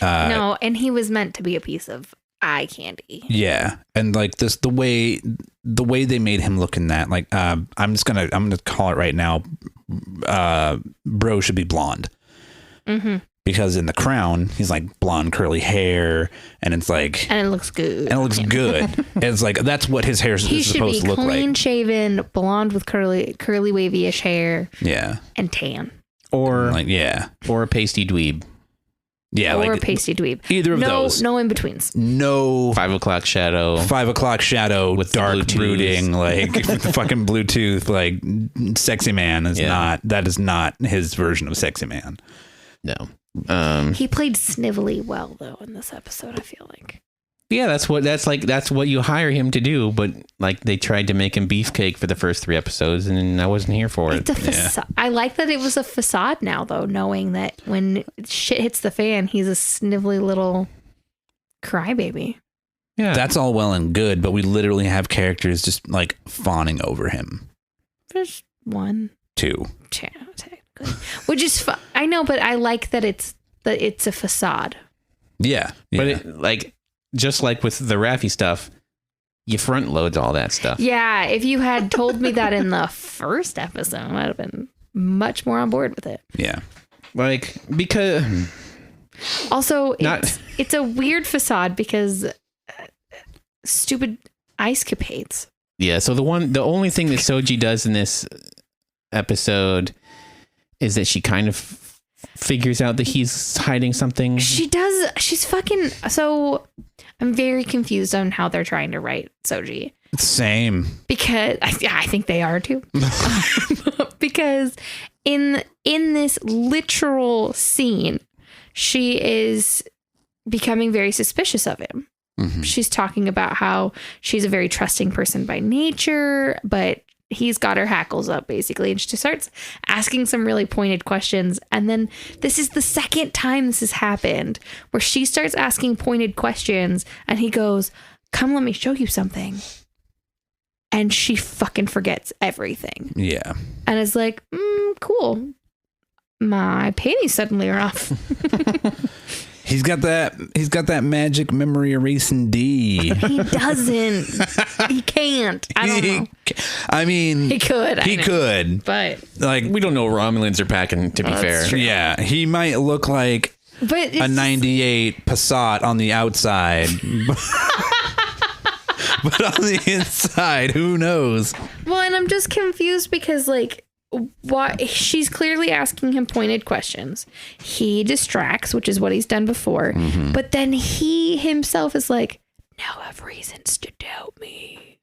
No, and he was meant to be a piece of eye candy.
Yeah, and like this, the way they made him look in that, like I'm gonna call it right now. Bro should be blonde. Mm-hmm. Because in The Crown, he's like blonde, curly hair, and it's like...
And it looks good.
And it looks good. And it's like, that's what his hair is supposed to look like. He should be
clean-shaven, blonde with curly wavy-ish hair.
Yeah.
And tan.
Or...
like, yeah.
Or a pasty dweeb.
Yeah,
or a pasty dweeb.
Either of those.
No in-betweens.
No...
5 o'clock shadow.
5 o'clock shadow with dark brooding, like fucking Bluetooth, like sexy man is not... That is not his version of sexy man.
No.
He played snivelly well though in this episode, I feel like.
Yeah, that's what you hire him to do, but like they tried to make him beefcake for the first 3 episodes and I wasn't here for it.
It's a facade. I like that it was a facade now though, knowing that when shit hits the fan, he's a snivelly little crybaby.
Yeah. That's all well and good, but we literally have characters just like fawning over him.
There's 1.
2.
Which is I know, but I like that it's a facade.
Yeah.
But it, like just like with the Raffi stuff, you front load all that stuff.
Yeah, if you had told me that in the first episode, I would have been much more on board with it.
Yeah.
Like because
also it's a weird facade because stupid ice capades.
Yeah, so the only thing that Soji does in this episode is that she kind of figures out that he's hiding something.
She does. She's fucking... So I'm very confused on how they're trying to write Soji.
Same.
Because I think they are too. Because in this literal scene, she is becoming very suspicious of him. Mm-hmm. She's talking about how she's a very trusting person by nature, but he's got her hackles up basically. And she starts asking some really pointed questions. And then this is the second time this has happened where she starts asking pointed questions and he goes, "Come, let me show you something." And she fucking forgets everything.
Yeah.
And is like, cool. My panties suddenly are off.
He's got that magic memory erasing D.
He doesn't. He can't. I don't know.
I mean,
he could.
He could.
But
like, we don't know what Romulans are packing, to be fair.
True.
Yeah. He might look like a 98 Passat on the outside. But on the inside, who knows?
Well, and I'm just confused because, like, why she's clearly asking him pointed questions. He distracts, which is what he's done before. Mm-hmm. But then he himself is like, now I have reasons to doubt me.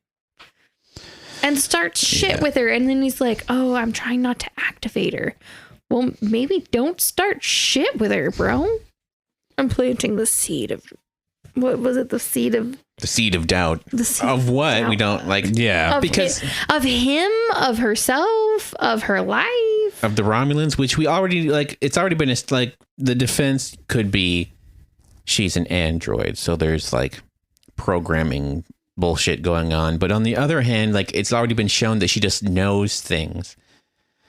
And starts shit with her. And then he's like, oh, I'm trying not to act activator. Well, maybe don't start shit with her, bro. I'm planting the seed of... What was it? The seed of
doubt.
The seed
of what?
doubt.
We don't like.
Yeah.
Because
of him, of herself, of her life.
Of the Romulans, which we already like. It's already been like the defense could be she's an android. So there's like programming bullshit going on. But on the other hand, like it's already been shown that she just knows things.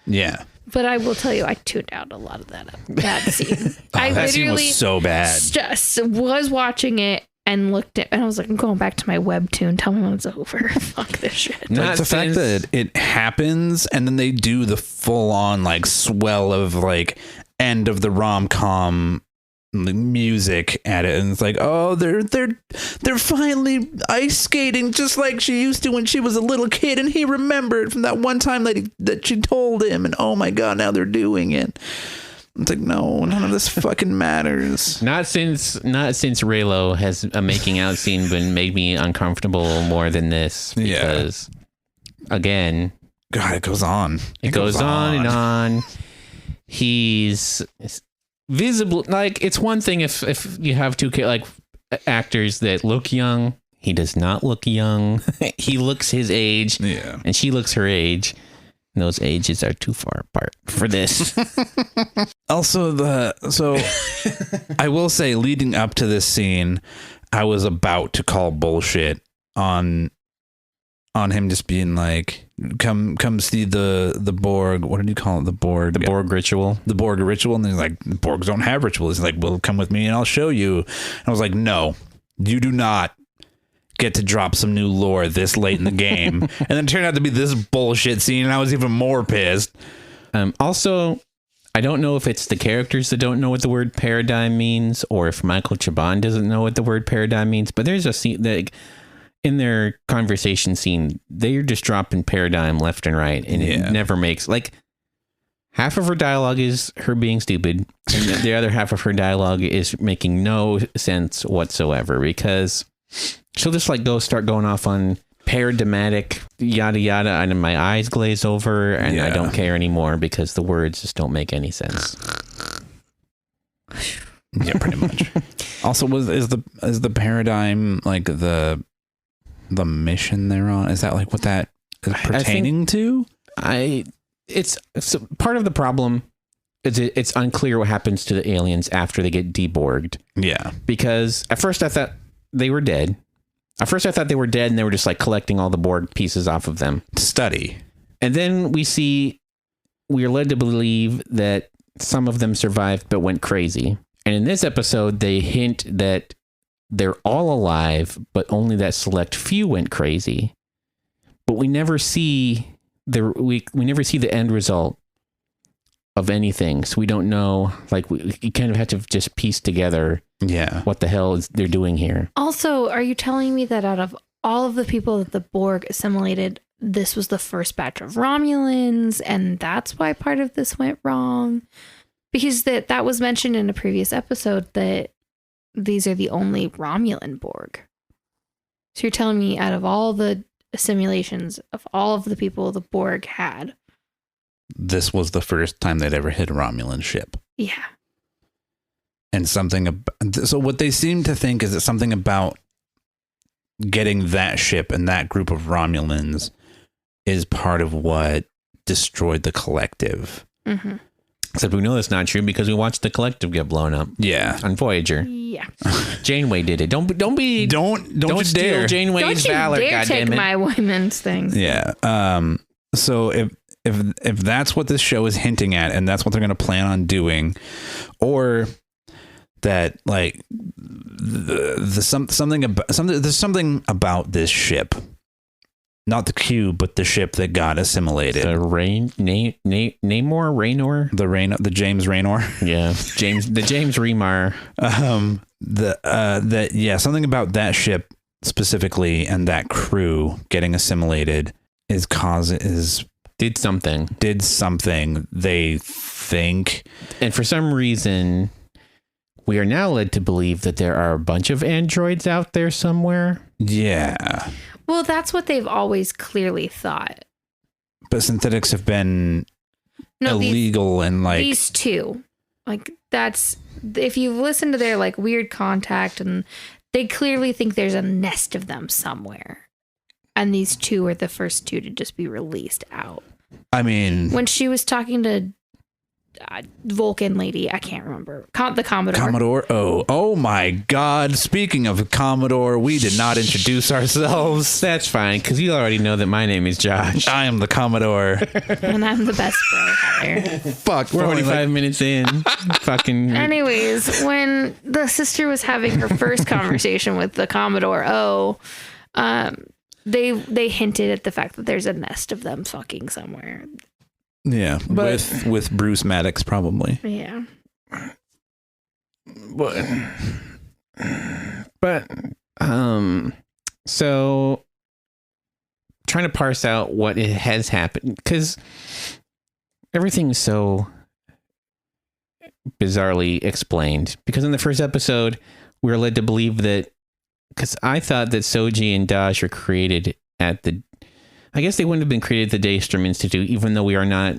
Yeah.
But I will tell you, I tuned out a lot of that scene. I
that scene was so bad.
Just was watching it and looked at, and I was like, I'm going back to my webtoon. Tell me when it's over. Fuck this shit.
Like the fact that it happens and then they do the full on like swell of like end of the rom-com music at it, and it's like, oh, they're finally ice skating just like she used to when she was a little kid, and he remembered from that one time that she told him, and oh my god, now they're doing it. It's like, no, none of this fucking matters.
Not since Raylo has a making out scene been made me uncomfortable more than this, because again,
God, it goes on.
It goes on and on. He's visible, like it's one thing if you have two like actors that look young. He does not look young. He looks his age, and she looks her age. And those ages are too far apart for this.
Also, I will say, leading up to this scene, I was about to call bullshit on him just being like, come see the Borg. What did you call it? The Borg.
The Borg ritual.
The Borg ritual. And he's like, the Borgs don't have rituals. He's like, well, come with me and I'll show you. And I was like, no, you do not get to drop some new lore this late in the game. And then it turned out to be this bullshit scene, and I was even more pissed.
Also, I don't know if it's the characters that don't know what the word paradigm means, or if Michael Chabon doesn't know what the word paradigm means, but there's a scene that in their conversation scene, they're just dropping paradigm left and right, and it never makes, like, half of her dialogue is her being stupid, and the other half of her dialogue is making no sense whatsoever, because she'll just like start going off on paradigmatic yada yada, and my eyes glaze over, and I don't care anymore because the words just don't make any sense.
Yeah, pretty much. Also, is the paradigm like the mission they're on? Is that like what that is pertaining to? It's part of the problem. It's unclear what happens to the aliens after they get deborged. Yeah, because at first I thought they were dead. At first I thought they were dead, and they were just like collecting all the Borg pieces off of them to study. And
then we are led to believe that some of them survived but went crazy. And in this episode, they hint that they're all alive, but only that select few went crazy. But we never see we never see the end result of anything. So we don't know, like you kind of have to just piece together what the hell they're doing here.
Also, are you telling me that out of all of the people that the Borg assimilated, this was the first batch of Romulans, and that's why part of this went wrong? Because that was mentioned in a previous episode that these are the only Romulan Borg. So you're telling me out of all the assimilations of all of the people the Borg had,
this was the first time they'd ever hit a Romulan ship. Yeah. And so what they seem to think is that something about getting that ship and that group of Romulans is part of what destroyed the collective. Mm-hmm.
Except we know that's not true because we watched the collective get blown up. Yeah. On Voyager. Yeah. Janeway did it. Don't steal
dare.
Janeway's valor, goddammit.
Don't you dare take my women's thing.
Yeah. So if that's what this show is hinting at, and that's what they're going to plan on doing, or that like there's something about this ship, not the cube, but the ship that got assimilated.
The Raynor,
the James Raynor.
Yeah, the James Remar.
Something about that ship specifically and that crew getting assimilated did something they think,
and for some reason we are now led to believe that there are a bunch of androids out there somewhere.
Yeah.
Well, that's what they've always clearly thought.
But synthetics have been illegal and like
these two. Like that's if you've listened to their like weird contact, and they clearly think there's a nest of them somewhere. And these two are the first two to just be released out.
I mean,
when she was talking to Vulcan lady, I can't remember. The Commodore.
Commodore. Oh my God. Speaking of Commodore, we did not introduce ourselves.
That's fine, because you already know that my name is Josh.
I am the Commodore.
And I'm the best bro ever.
Fuck,
we're 45 minutes in. Fucking.
Anyways, when the sister was having her first conversation with the Commodore they hinted at the fact that there's a nest of them fucking somewhere.
Yeah, with Bruce Maddox probably.
Yeah.
But so trying to parse out what has happened, because everything's so bizarrely explained. Because in the first episode, we were led to believe that, because I thought that Soji and Dash are created at the, I guess they wouldn't have been created at the Daystrom Institute, even though we are not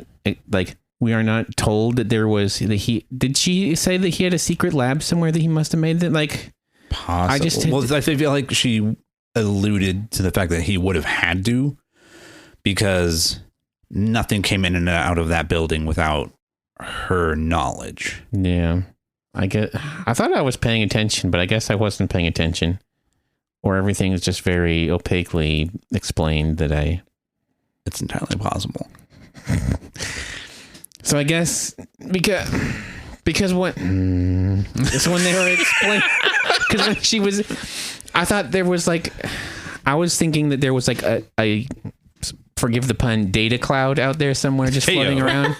told that there was did she say that he had a secret lab somewhere that he must have made that, like,
possible. I feel like she alluded to the fact that he would have had to, because nothing came in and out of that building without her knowledge.
Yeah. I thought I was paying attention, but I guess I wasn't paying attention. Or everything is just very opaquely explained that
it's entirely possible.
So I guess because what it's when they were explaining, because when she was, I thought there was like, I was thinking that there was like a forgive the pun, data cloud out there somewhere just floating around.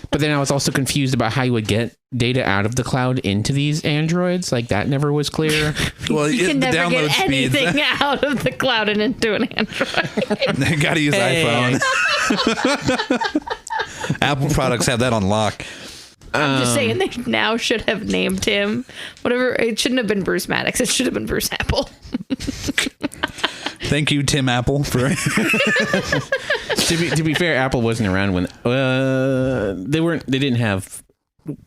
But then I was also confused about how you would get data out of the cloud into these androids. Like, that never was clear.
Well, you can never get anything out of the cloud and into an android.
They gotta use iPhone. Apple products have that on lock.
I'm just saying they now should have named him whatever. It shouldn't have been Bruce Maddox. It should have been Bruce Apple.
Thank you, Tim Apple, for
to be fair, Apple wasn't around when they didn't have,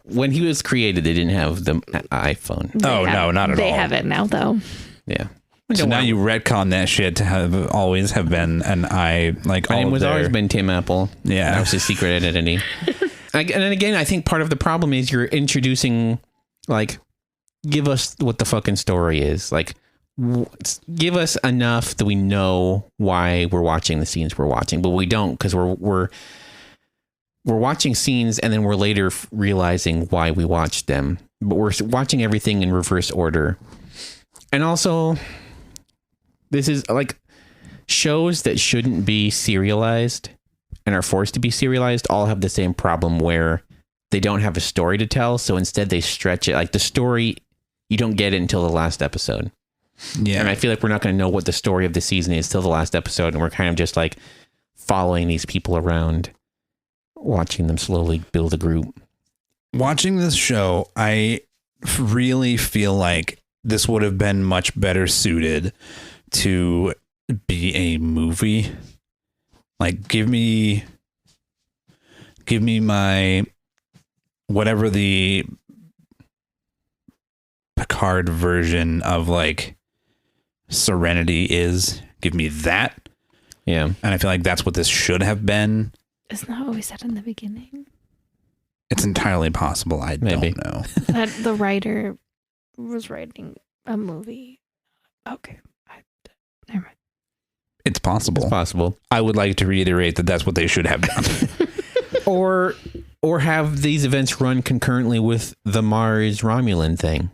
when he was created, they didn't have the iPhone.
No, not at all.
They have it now, though.
Yeah.
So now you retcon that shit to have been an I, like,
my name was always been Tim Apple.
Yeah.
That was his secret identity. And then again, I think part of the problem is you're introducing, like, give us what the fucking story is. Like, give us enough that we know why we're watching the scenes we're watching, but we don't, because we're watching scenes and then we're later realizing why we watched them. But we're watching everything in reverse order. And also, this is like shows that shouldn't be serialized and are forced to be serialized all have the same problem where they don't have a story to tell. So instead they stretch it. Like, the story, you don't get it until the last episode. Yeah. And I feel like we're not going to know what the story of the season is till the last episode. And we're kind of just like following these people around, watching them slowly build a group.
Watching this show, I really feel like this would have been much better suited to be a movie. Like, give me my, whatever the Picard version of, like, Serenity is. Give me that.
Yeah.
And I feel like that's what this should have been.
Isn't that what we said in the beginning?
It's entirely possible. I don't know.
That the writer was writing a movie. Okay. Never mind.
It's possible.
It's possible.
I would like to reiterate that that's what they should have done.
or have these events run concurrently with the Mars Romulan thing.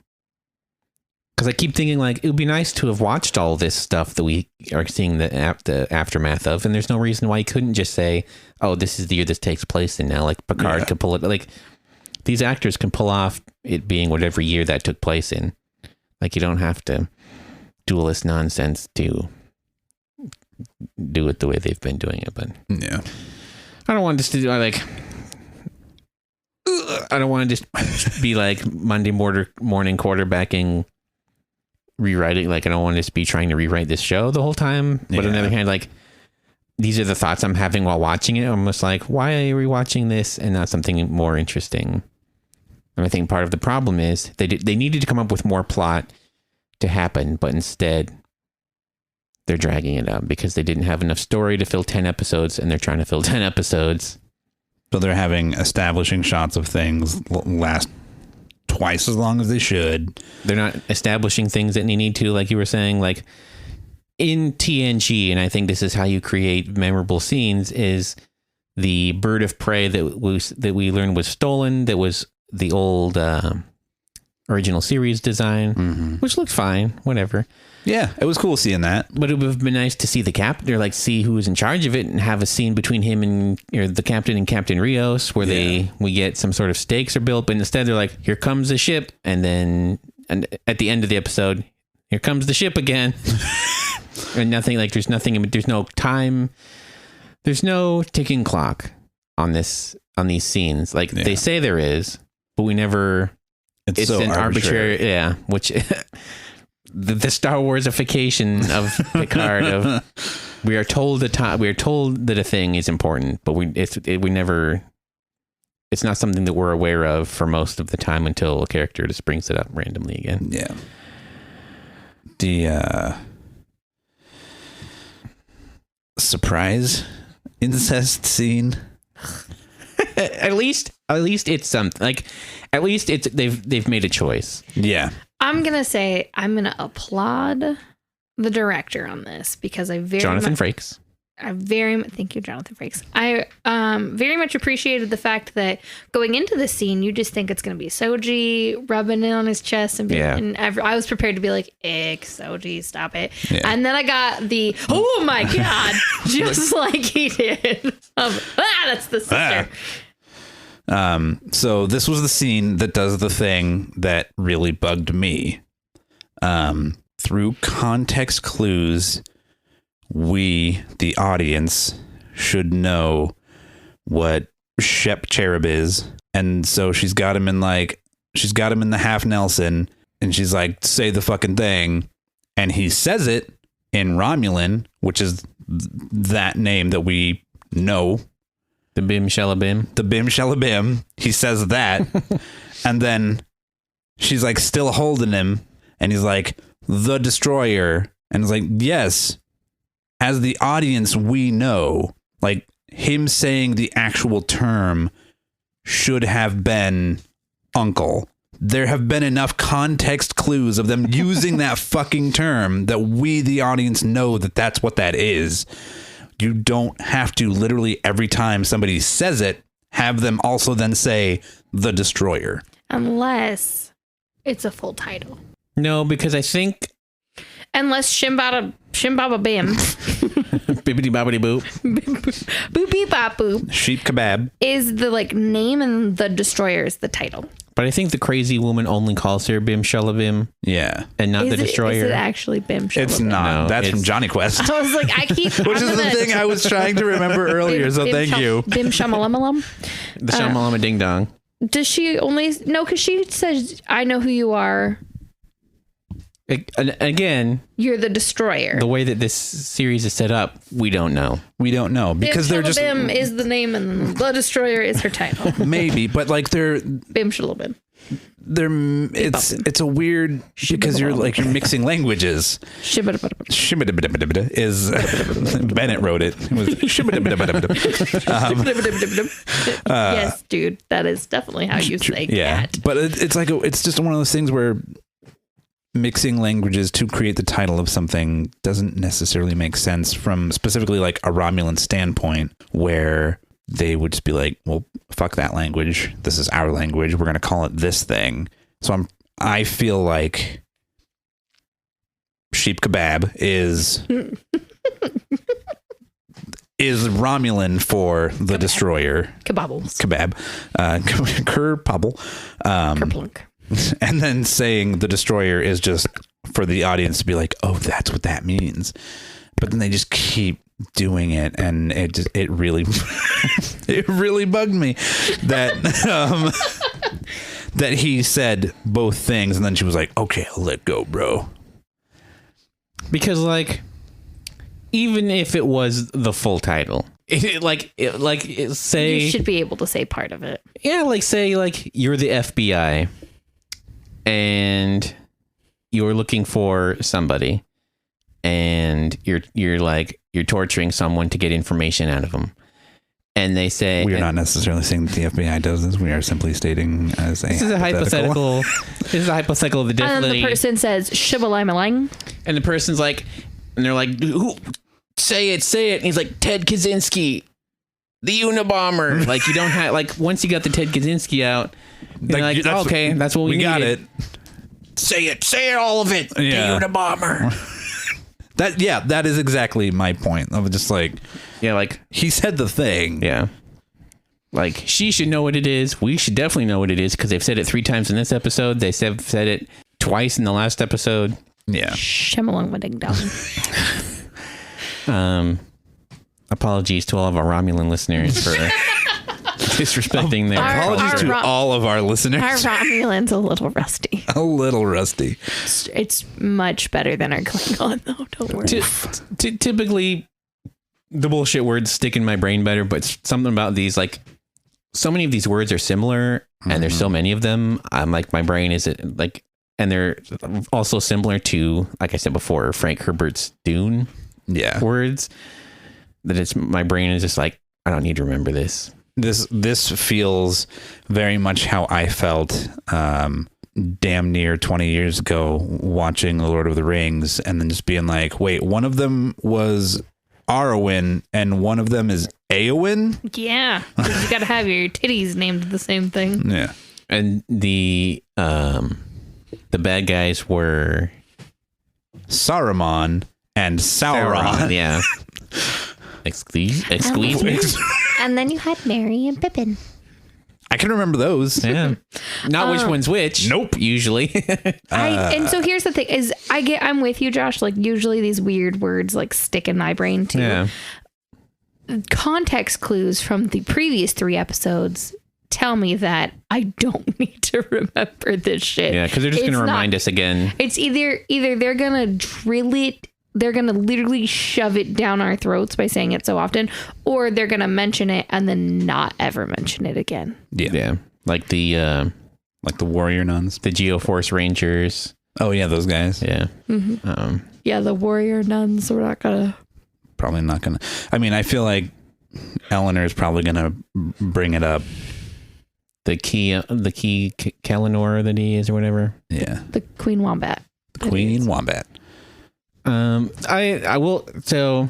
Because I keep thinking, like, it would be nice to have watched all this stuff that we are seeing the aftermath of, and there's no reason why you couldn't just say, oh, this is the year this takes place in now. Like, Picard could pull it. Like, these actors can pull off it being whatever year that took place in. Like, you don't have to do all this nonsense to do it the way they've been doing it. But
yeah,
I don't want this to do, like... I don't want to just be like Monday morning quarterbacking, rewriting. Like, I don't want to just be trying to rewrite this show the whole time. But on the other hand, like, these are the thoughts I'm having while watching it. I'm almost like, why are you rewatching this and not something more interesting? And I think part of the problem is they needed to come up with more plot to happen, but instead they're dragging it up because they didn't have enough story to fill 10 episodes, and they're trying to fill 10 episodes.
So they're having establishing shots of things last twice as long as they should.
They're not establishing things that they need to, like you were saying, like in TNG, and I think this is how you create memorable scenes, is the bird of prey that we learned was stolen, that was the old original series design, which looked fine, whatever.
Yeah, it was cool seeing that.
But it would have been nice to see the captain, or like see who was in charge of it, and have a scene between him and the captain and Captain Rios where we get some sort of stakes are built. But instead they're like, here comes the ship. And at the end of the episode, here comes the ship again. And nothing, like there's no time. There's no ticking clock on these scenes. Like they say there is, but we never, it's so an arbitrary. Yeah. Which, the Star Warsification of Picard of we are told that a thing is important, but it's not something that we're aware of for most of the time until a character just brings it up randomly again.
Yeah. The surprise incest scene.
At least it's something, like at least it's they've made a choice.
Yeah.
I'm going to applaud the director on this because
Jonathan Frakes.
Thank you, Jonathan Frakes. I very much appreciated the fact that going into the scene, you just think it's going to be Soji rubbing it on his chest and I was prepared to be like, "Ick, Soji, stop it!" Yeah. And then I got the "Oh my god!" just like he did. That's the sister.
So this was the scene that does the thing that really bugged me. Through context clues, we, the audience, should know what Shep Cherub is. And so she's got him in the half Nelson, and she's like, say the fucking thing. And he says it in Romulan, which is that name that we know.
The Bim Shalabim.
The Bim Shalabim. He says that. And then she's like still holding him. And he's like, the Destroyer. And it's like, yes. As the audience, we know, like him saying the actual term should have been uncle. There have been enough context clues of them using that fucking term that we, the audience, know that that's what that is. You don't have to literally every time somebody says it, have them also then say the Destroyer.
Unless it's a full title.
No, because I think...
Unless Shimbaba Bim.
Bibbidi bobbidi boop.
Boopy bop boop.
Sheep kebab.
Is the name, and the Destroyer is the title.
But I think the crazy woman only calls her Bim Shalabim.
Yeah.
And not the Destroyer.
Is it actually Bim Shalabim?
It's not.
No,
that's from Johnny Quest.
I was like,
Which is the thing I was trying to remember earlier, so thank you.
Bim Shamalamalam.
The Shamalama Ding Dong.
Does she only... No, because she says, I know who you are.
Again,
you're the Destroyer.
The way that this series is set up, we don't know.
We don't know because
Bim
they're just...
Bim is the name, and the Destroyer is her title.
Maybe, but like they're...
Bim Shalabim.
It's a weird because you're mixing languages. Shibidibidibidibida is Bennett wrote it. It was
yes, dude, that is definitely how you say cat.
But it's just one of those things where mixing languages to create the title of something doesn't necessarily make sense from specifically like a Romulan standpoint, where they would just be like, well, fuck that language. This is our language. We're going to call it this thing. So I feel like sheep kebab is Romulan for the Destroyer.
Kebabbles.
Kebab. Kerpobble.
Kerplunk.
And then saying the Destroyer is just for the audience to be like, oh, that's what that means. But then they just keep doing it, and it really it really bugged me that that he said both things, and then she was like, okay, I'll let go, bro.
Because like even if it was the full title, say
You should be able to say part of it.
yeah, like say like you're the FBI and you're looking for somebody and you're torturing someone to get information out of them. And they say
We are not necessarily saying that the FBI does this. We are simply stating as a
this is a hypothetical. This is a hypothetical that
And then
definitely.
the person says, "Shibbolamalang."
And the person's like, and they're like, "Who? Say it." And he's like, Ted Kaczynski, the Unabomber. Like you don't have like once you got the Ted Kaczynski out, you're like okay, that's what we
got
needed.
it.
Say it, all of it.
Yeah.
The Unabomber.
That is exactly my point. Of just like,
Yeah, like
he said the thing.
yeah. Like she should know what it is. We should definitely know what it is because they've said it 3 times in this episode. They said it twice in the last episode.
Yeah.
Shimmalong dong.
Apologies to all of our Romulan listeners for disrespecting their
Apologies to all of our listeners.
Our Romulan's a little rusty.
A little rusty.
It's much better than our Klingon, though. Don't worry.
Typically, the bullshit words stick in my brain better, but something about these, like, so many of these words are similar, and there's so many of them. I'm like, my brain is like, and they're also similar to, like I said before, Frank Herbert's Dune words. That it's my brain is just like, I don't need to remember this.
This feels very much how I felt damn near 20 years ago watching The Lord of the Rings and then just being like, wait, one of them was Arwen and one of them is Eowyn?
Yeah. 'Cause you got to have your titties named the same thing.
Yeah.
And the bad guys were
Saruman and Sauron.
Yeah. Excuse me.
And then you had Merry and Pippin.
I can remember those.
Yeah. Not which one's which.
Nope.
Usually.
And so here's the thing is I'm with you, Josh. Like usually these weird words like stick in my brain too.
Yeah.
Context clues from the previous 3 episodes tell me that I don't need to remember this shit.
Yeah, because they're just going to remind us again.
It's either they're gonna drill it, they're gonna literally shove it down our throats by saying it so often, or they're gonna mention it and then not ever mention it again.
Yeah. Like the
warrior nuns.
the Geoforce Rangers.
Oh yeah, those guys.
Yeah.
Yeah, the warrior nuns. We're not gonna.
Probably not gonna. I mean, I feel like Eleanor is probably gonna bring it up.
The key Kalinor that he is or whatever.
Yeah.
The Queen Wombat.
Queen Wombat.
I will. So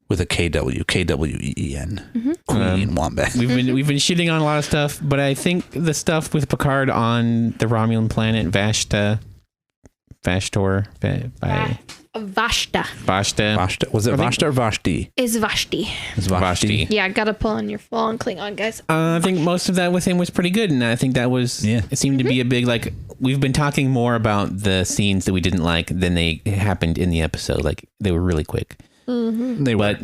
With a KWEEN. Queen Wombat.
we've been shitting on a lot of stuff, but I think the stuff with Picard on the Romulan planet Vashtor.
Vashta. Was it Vashta or Vashti?
Is Vashti.
It's Vashti.
Yeah, gotta pull on your full Klingon, guys.
I think most of that with him was pretty good, and I think that was it seemed to be a big, like, we've been talking more about the scenes that we didn't like than they happened in the episode. Like, they were really quick.
They were.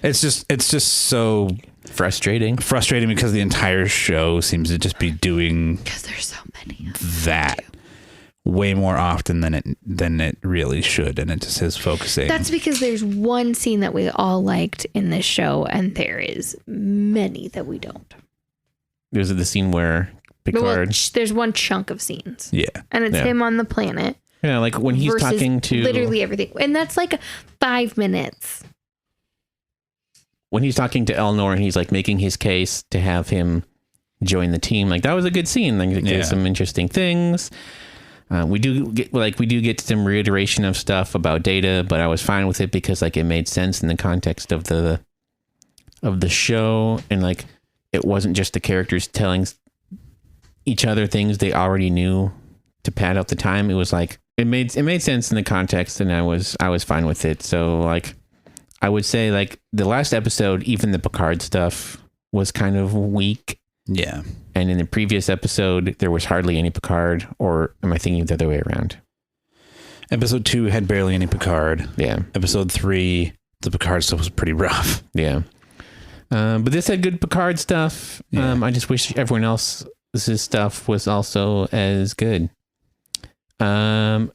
It's just so
frustrating
because the entire show seems to just be doing
Because there's so many.
that way more often than it really should, and it just is focusing.
That's because there's one scene that we all liked in this show, and there is many that we don't.
There's the scene where Picard.
Well, there's one chunk of scenes.
Yeah.
And it's him on the planet.
Yeah, like when he's
versus
talking to
literally everything. And that's like 5 minutes.
when he's talking to Elnor and he's like making his case to have him join the team. Like, that was a good scene. Like, there's some interesting things. We do get some reiteration of stuff about Data, but I was fine with it because like it made sense in the context of the show, and like it wasn't just the characters telling each other things they already knew to pad out the time. It was like it made sense in the context, and I was fine with it. So like I would say like the last episode, even the Picard stuff was kind of weak.
Yeah.
And in the previous episode, there was hardly any Picard, or am I thinking the other way around?
Episode 2 had barely any Picard.
Yeah.
Episode 3, the Picard stuff was pretty rough.
Yeah. But this had good Picard stuff.
Yeah.
I just wish everyone else's stuff was also as good. Again,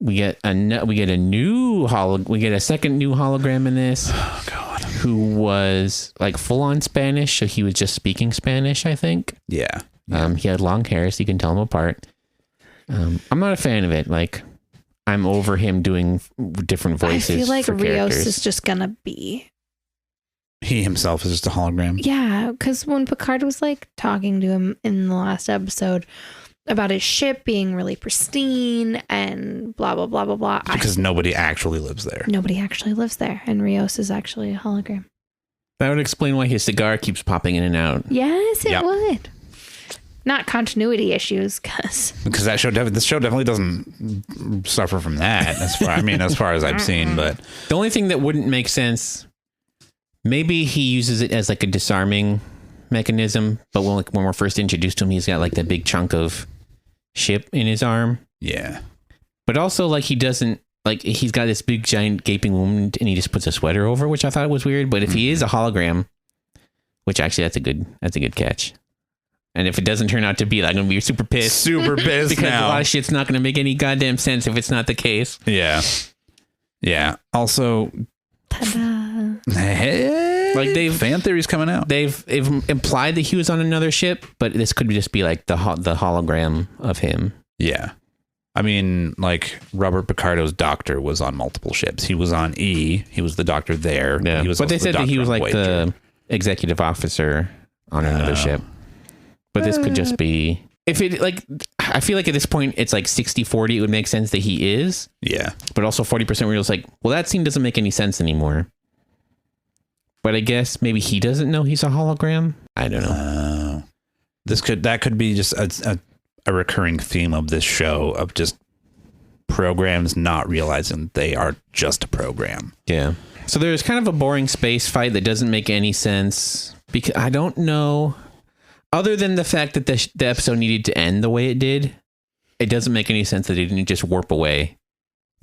we get a second new hologram in this.
Oh God.
Who was like full on Spanish, so he was just speaking Spanish, I think.
Yeah.
He had long hair, so you can tell them apart. I'm not a fan of it. Like, I'm over him doing different voices.
I feel like
for
Rios
characters.
is just gonna be.
He himself is just a hologram.
Yeah, because when Picard was like talking to him in the last episode about his ship being really pristine and blah blah blah blah blah.
Because nobody actually lives there.
Nobody actually lives there, and Rios is actually a hologram.
That would explain why his cigar keeps popping in and out.
Yes, it
Yep.
would. Not continuity issues, because
This show definitely doesn't suffer from that. As far as I've seen, but
The only thing that wouldn't make sense, maybe he uses it as like a disarming mechanism, but when we're first introduced to him, he's got like that big chunk of ship in his arm.
yeah.
But also, like, he doesn't, like, he's got this big giant gaping wound and he just puts a sweater over, which I thought was weird. But if he is a hologram, which actually that's a good catch. And if it doesn't turn out to be, I'm going to be super pissed.
Super pissed
Because
now.
a lot of shit's not going to make any goddamn sense if it's not the case.
Yeah. Yeah. Also,
ta-da.
like fan theories coming out.
They've implied that he was on another ship, but this could just be like the hologram of him.
Yeah. I mean, like Robert Picardo's doctor was on multiple ships. He was on E. He was the doctor there.
Yeah.
He was
But they
also
said
the
that he
doctor
was
on
like
Voyager.
the executive officer on another ship. But this could just be, if it, like, I feel like at this point it's like 60-40. It would make sense that he is.
Yeah.
But also 40% where it's like, well, that scene doesn't make any sense anymore. But I guess maybe he doesn't know he's a hologram. I don't know.
That could be just a recurring theme of this show of just programs not realizing they are just a program.
Yeah. So there's kind of a boring space fight that doesn't make any sense because I don't know. Other than the fact that the episode needed to end the way it did, it doesn't make any sense that it didn't just warp away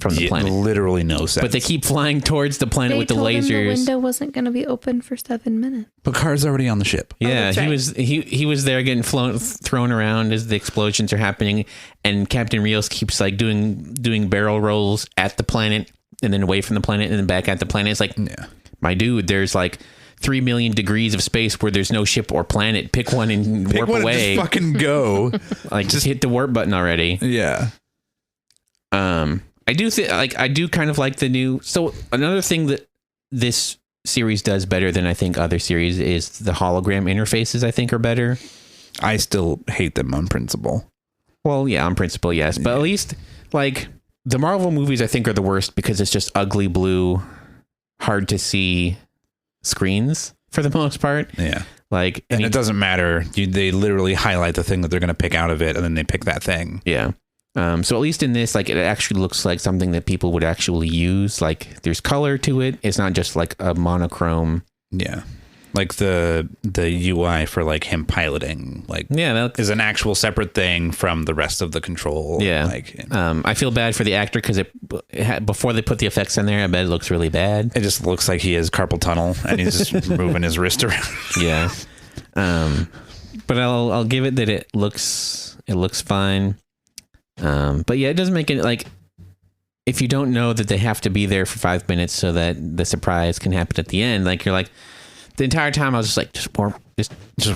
from the planet.
Literally no sense.
But they keep flying towards the planet
They
with the
told him
lasers.
the window wasn't going to be open for 7 minutes.
Picard's already on the ship.
Yeah,
that's
he
right.
was he was there getting thrown around as the explosions are happening, and Captain Rios keeps like doing barrel rolls at the planet and then away from the planet and then back at the planet. It's like,
Yeah.
my dude, there's like 3 million degrees of space where there's no ship or planet. Pick one and warp
one and
away.
just fucking go.
Like, just hit the warp button already.
Yeah.
I do think, like, I do kind of like the new. So another thing that this series does better than I think other series is the hologram interfaces. I think are better.
I still hate them on principle.
Well, yeah, on principle, yes, but at least like the Marvel movies, I think are the worst because it's just ugly blue, hard to see screens for the most part.
Yeah.
Like,
And it doesn't matter. They literally highlight the thing that they're going to pick out of it, and then they pick that thing.
yeah. So at least in this, like, it actually looks like something that people would actually use. Like, there's color to it. It's not just like a monochrome.
Yeah. Like the UI for like him piloting, like,
Yeah, that,
is an actual separate thing from the rest of the control.
yeah.
Like,
I feel bad for the actor because before they put the effects in there, I bet it looks really bad.
it just looks like he has carpal tunnel and he's just moving his wrist around.
Yeah. But I'll give it that it looks fine. But yeah, it doesn't make it like, if you don't know that they have to be there for 5 minutes so that the surprise can happen at the end, like, you're like, the entire time I was just like, just go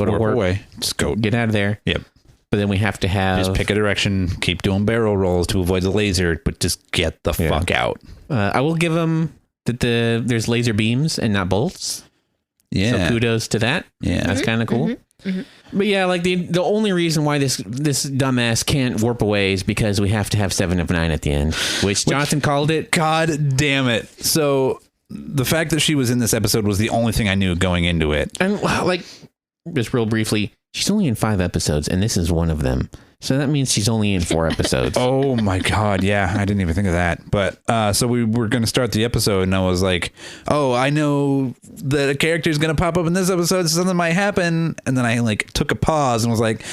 to
warp
warp
away. Just go.
get out of there.
Yep.
But then we have to have,
Just pick a direction, keep doing barrel rolls to avoid the laser, but just get the fuck out.
I will give them that there's laser beams and not bolts.
Yeah.
So kudos to that.
Yeah.
That's kind of cool. But yeah, like the only reason why this dumbass can't warp away is because we have to have 7 of 9 at the end, which Jonathan called it.
God damn it. So the fact that she was in this episode was the only thing I knew going into it.
And like, just real briefly, she's only in 5 episodes, and this is one of them. So that means she's only in 4 episodes.
Oh my God. Yeah. I didn't even think of that. But so we were going to start the episode and I was like, oh, I know that a character is going to pop up in this episode. So something might happen. And then I like took a pause and was like,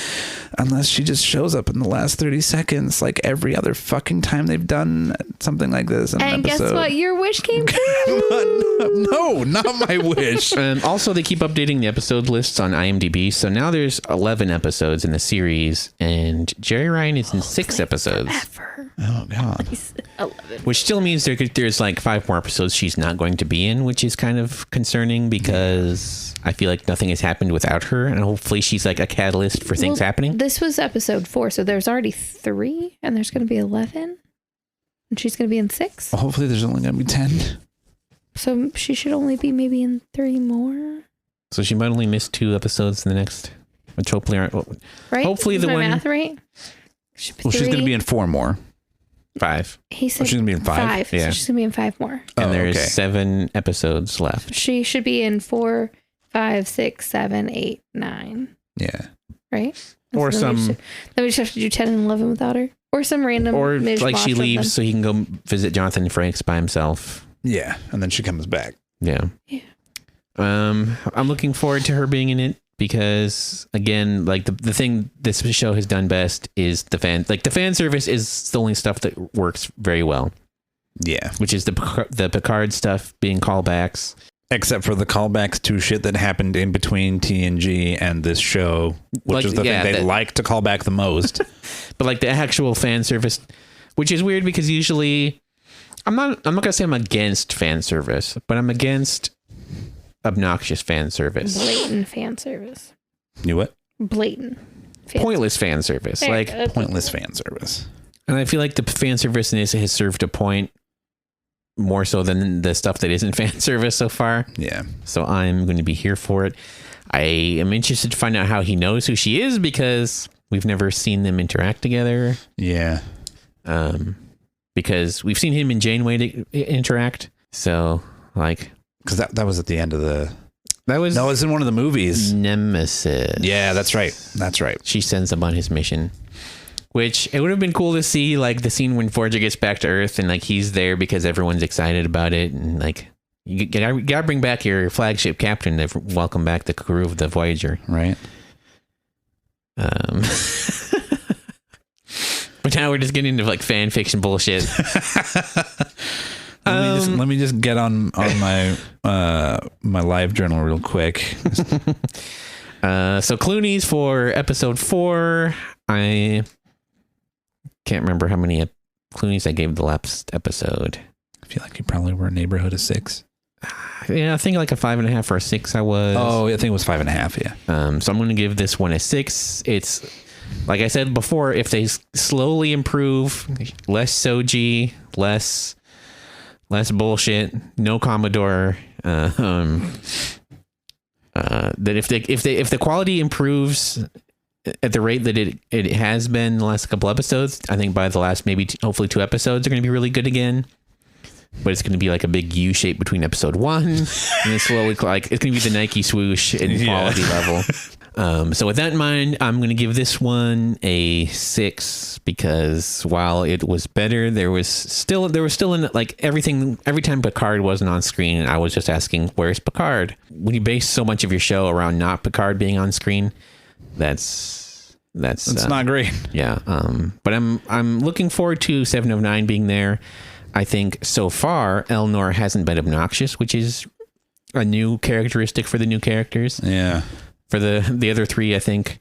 unless she just shows up in the last 30 seconds, like every other fucking time they've done something like this in
And
an episode.
guess what? Your wish came true.
No, not my wish.
Also, they keep updating the episode lists on IMDb. So now there's 11 episodes in the series, and and Jerry Ryan is in 6 episodes.
Forever.
Oh God.
He's 11.
Which still means there's like 5 more episodes she's not going to be in, which is kind of concerning because I feel like nothing has happened without her, and hopefully she's like a catalyst for things happening.
This was episode 4, so there's already 3, and there's going to be 11, and she's going to be in 6.
Well, hopefully there's only going to be 10.
So she should only be maybe in 3 more.
So she might only miss 2 episodes in the next, which hopefully aren't.
Right?
Hopefully
Is
the
my
one.
math right?
Well, she's going to be in 4 more.
5.
He said
she's going to be in 5.
So
Yeah.
she's going to be in 5 more.
And
Oh,
there's
okay.
7 episodes left.
She should be in 4, 5, 6, 7, 8, 9.
Yeah.
Right?
Or
So then
some-
then we just have to do 10 and 11 without her. Or some random.
Or
mishmash
like she
of them.
leaves so he can go visit Jonathan Frakes by himself.
Yeah. And then she comes back.
Yeah.
Yeah.
I'm looking forward to her being in it because again, like the thing this show has done best is the fan service is the only stuff that works very well,
Yeah.
which is the Picard stuff being callbacks.
Except for the callbacks to shit that happened in between TNG and this show, which
Like,
is the
yeah,
thing they like to call back the most.
But like the actual fan service, which is weird because usually I'm not gonna say I'm against fan service, but I'm against obnoxious fan service.
Blatant fan service.
You what?
Blatant. Fan
Pointless fan service.
There,
Like,
that's-
Pointless fan service.
and I feel like the fan service in this has served a point more so than the stuff that isn't fan service so far.
Yeah.
So I'm going to be here for it. I am interested to find out how he knows who she is because we've never seen them interact together.
Yeah.
Because we've seen him and Janeway interact. So like
Because that was at the end of the...
that was
No, it was in one of the movies.
Nemesis.
Yeah, that's right. That's right.
She sends him on his mission. Which it would have been cool to see like the scene when Voyager gets back to Earth and like he's there because everyone's excited about it and like you gotta bring back your flagship captain to welcome back the crew of the Voyager.
Right.
But now we're just getting into like fan fiction bullshit.
Let me just get on my my live journal real quick.
So Clooney's for episode 4. I can't remember how many Clooney's I gave the last episode.
I feel like you probably were a neighborhood of 6.
Yeah, I think like a 5.5 or a 6 I was.
Oh, I think it was 5.5. Yeah.
So I'm going to give this one a 6. It's like I said before, if they slowly improve, less Soji, less bullshit, no Commodore, that if the quality improves at the rate that it has been the last couple episodes, I think by the last maybe hopefully 2 episodes are going to be really good again. But it's going to be like a big U shape between episode 1 and then slowly like it's going to be the Nike swoosh in quality level. So with that in mind, I'm going to give this one a 6 because while it was better, there was still in like every time Picard wasn't on screen, I was just asking, where's Picard? When you base so much of your show around not Picard being on screen, that's
not great.
Yeah. But I'm looking forward to 7 of 9 being there. I think so far Elnor hasn't been obnoxious, which is a new characteristic for the new characters.
Yeah.
For the other 3, I think,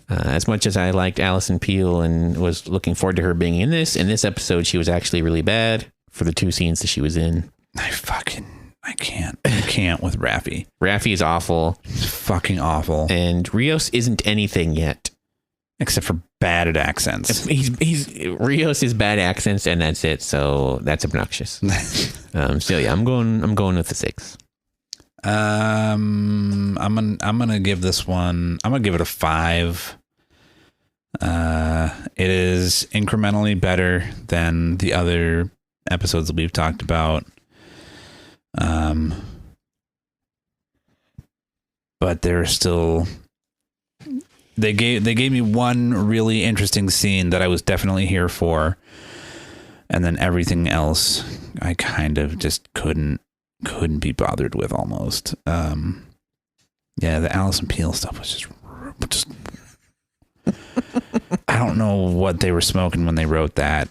as much as I liked Alison Peel and was looking forward to her being in this episode, she was actually really bad for the 2 scenes that she was in.
I can't with Raffi.
Raffi is awful.
It's fucking awful.
And Rios isn't anything yet.
Except for bad at accents.
Rios is bad accents and that's it. So that's obnoxious. So yeah, I'm going with the 6.
I'm gonna give this one. I'm gonna give it a 5. It is incrementally better than the other episodes that we've talked about. But they're still. They gave me one really interesting scene that I was definitely here for, and then everything else I kind of just couldn't be bothered with almost. Yeah, the Alison Peel stuff was just I don't know what they were smoking when they wrote that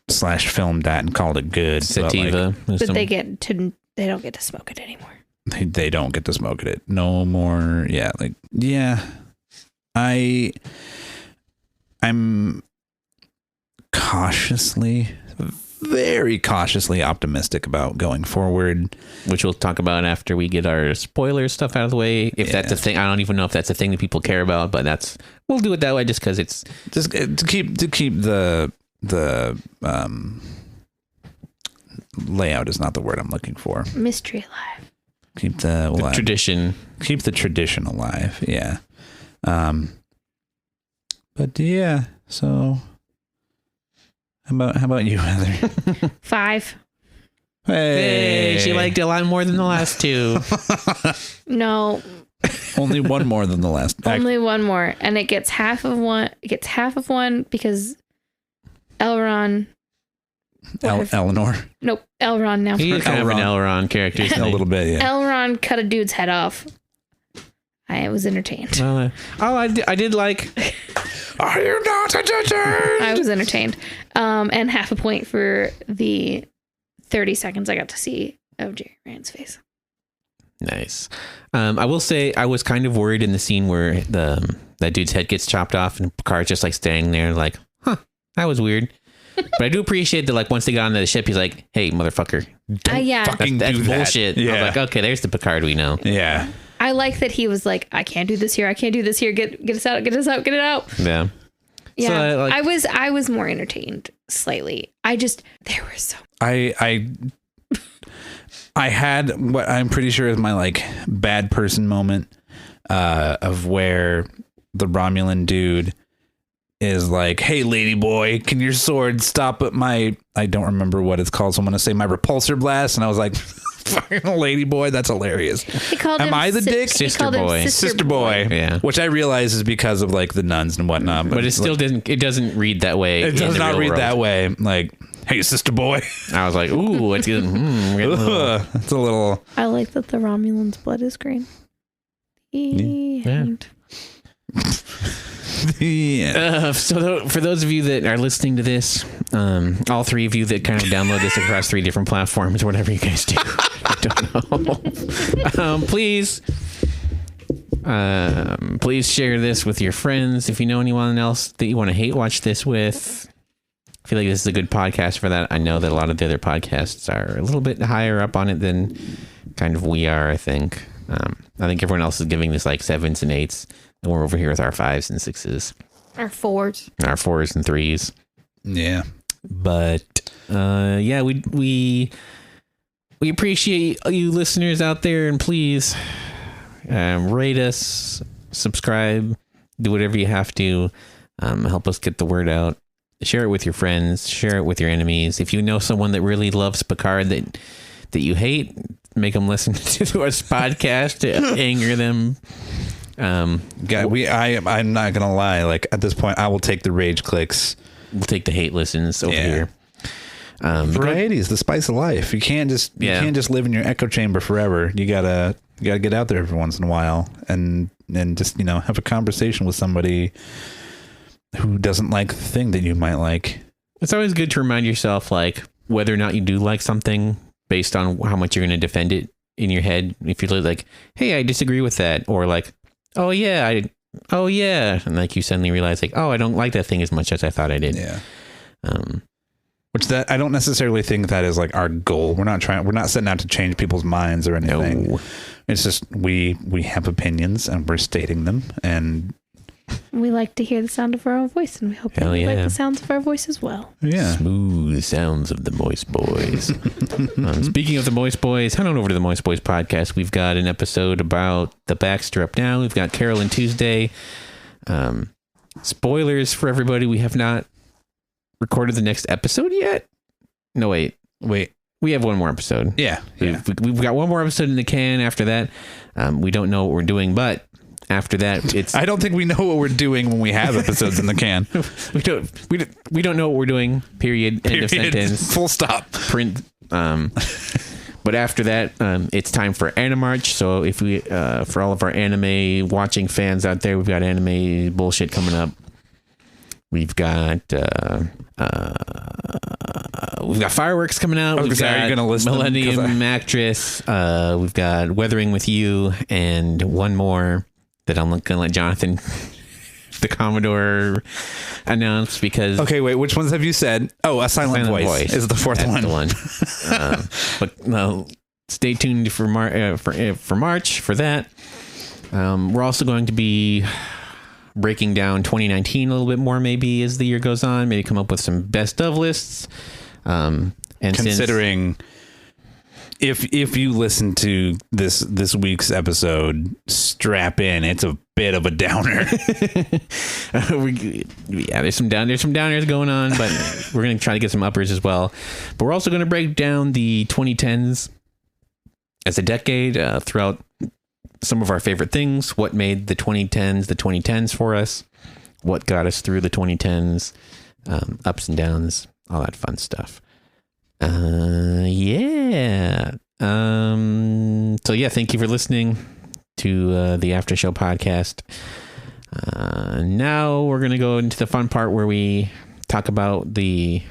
/ filmed that and called it good.
Sativa.
But they don't get to smoke it anymore.
They don't get to smoke it no more. Yeah, like yeah. I I'm very cautiously optimistic about going forward,
which we'll talk about after we get our spoiler stuff out of the way. If that's a thing, I don't even know if that's a thing that people care about, but we'll do it that way just because it's
just to keep the layout is not the word I'm looking for.
Mystery alive.
Keep the
tradition.
Keep the tradition alive. Yeah. But yeah. So, how about you, Heather?
5.
Hey,
she liked it a lot more than the last two.
No.
Only one more than the last.
Only one more, and it gets half of one. It gets half of one because Elrond.
Eleanor.
Nope, Elrond now.
He's kind of an Elrond character.
A little bit, yeah.
Elrond cut a dude's head off. I was entertained.
I did like.
Are you not entertained?
I was entertained. And half a point for the 30 seconds I got to see of Jerry Rand's face.
Nice. I will say I was kind of worried in the scene where that dude's head gets chopped off and Picard's just like standing there like, huh, that was weird. But I do appreciate that, like, once they got onto the ship, he's like, hey, motherfucker.
Fucking
that's
do
bullshit.
That. Yeah.
I was like, okay, there's the Picard we know.
Yeah.
I like that he was like, I can't do this here. I can't do this here. Get us out. Get us out. Get it out.
Yeah.
Yeah.
So,
I was more entertained slightly. There were so.
I had what I'm pretty sure is my like bad person moment of where the Romulan dude is like, hey, lady boy, can your sword stop at my, I don't remember what it's called, so I'm going to say my repulsor blast. And I was like, fucking lady boy, that's hilarious.
He called
Am
him
I the dick?
Sister boy.
Sister boy.
Yeah.
Which I realize is because of like the nuns and whatnot.
But it still doesn't read that way.
It does not read that way. Like, hey, sister boy.
I was like, ooh, it's good.
It's a little.
I like that the Romulan's blood is green.
Yeah.
Yeah.
So for those of you that are listening to this, all three of you that kind of download this across 3 different platforms, whatever you guys do, I don't know. Please share this with your friends. If you know anyone else that you want to hate watch this with, I feel like this is a good podcast for that. I know that a lot of the other podcasts are a little bit higher up on it than kind of we are, I think. I think everyone else is giving this like 7s and 8s. And we're over here with our 5s and 6s.
Our 4s.
Our 4s and 3s.
Yeah.
But yeah, we appreciate you listeners out there, and please rate us, subscribe, do whatever you have to. Help us get the word out. Share it with your friends, share it with your enemies. If you know someone that really loves Picard that you hate, make them listen to our podcast to anger them.
I'm not gonna lie, like at this point I will take the rage clicks.
We'll take the hate listens over here.
Variety is the spice of life. You can't just live in your echo chamber forever. You gotta get out there every once in a while and just have a conversation with somebody who doesn't like the thing that you might like.
It's always good to remind yourself, like, whether or not you do like something based on how much you're going to defend it in your head. If you're like, hey, I disagree with that, or like, oh yeah, and like you suddenly realize like, oh, I don't like that thing as much as I thought I did.
Yeah. Which that I don't necessarily think that is like our goal. We're not setting out to change people's minds or anything. No. It's just we have opinions and we're stating them, and
we like to hear the sound of our own voice, and we hope that you like the sounds of our voice as well.
Yeah.
Smooth sounds of the Moist Boys. Speaking of the Moist Boys, head on over to the Moist Boys podcast. We've got an episode about the Baxter up now. We've got Carol and Tuesday. Spoilers for everybody. We have not recorded the next episode yet. No, wait. We have one more episode.
Yeah.
We've got one more episode in the can. After that, we don't know what we're doing, but after that, it's.
I don't think we know what we're doing when we have episodes in the can.
We don't know what we're doing. Period. End of sentence.
Full stop.
Print. But after that, it's time for Animarch. So if we, for all of our anime watching fans out there, we've got anime bullshit coming up. We've got fireworks coming out. We've got Millennium Actress. We've got Weathering with You, and one more that I'm going to let Jonathan the Commodore announced because...
Okay, wait, which ones have you said? Oh, A Silent Voice is the fourth
That's
one.
the one. But no, stay tuned for March for that. We're also going to be breaking down 2019 a little bit more, maybe as the year goes on. Maybe come up with some best of lists. And
considering if you listen to this week's episode, strap in. It's a bit of a downer.
There's some downers going on, but we're going to try to get some uppers as well. But we're also going to break down the 2010s as a decade throughout some of our favorite things. What made the 2010s for us? What got us through the 2010s? Ups and downs, all that fun stuff. Yeah. So yeah, thank you for listening to the After Show podcast. Now we're gonna go into the fun part where we talk about the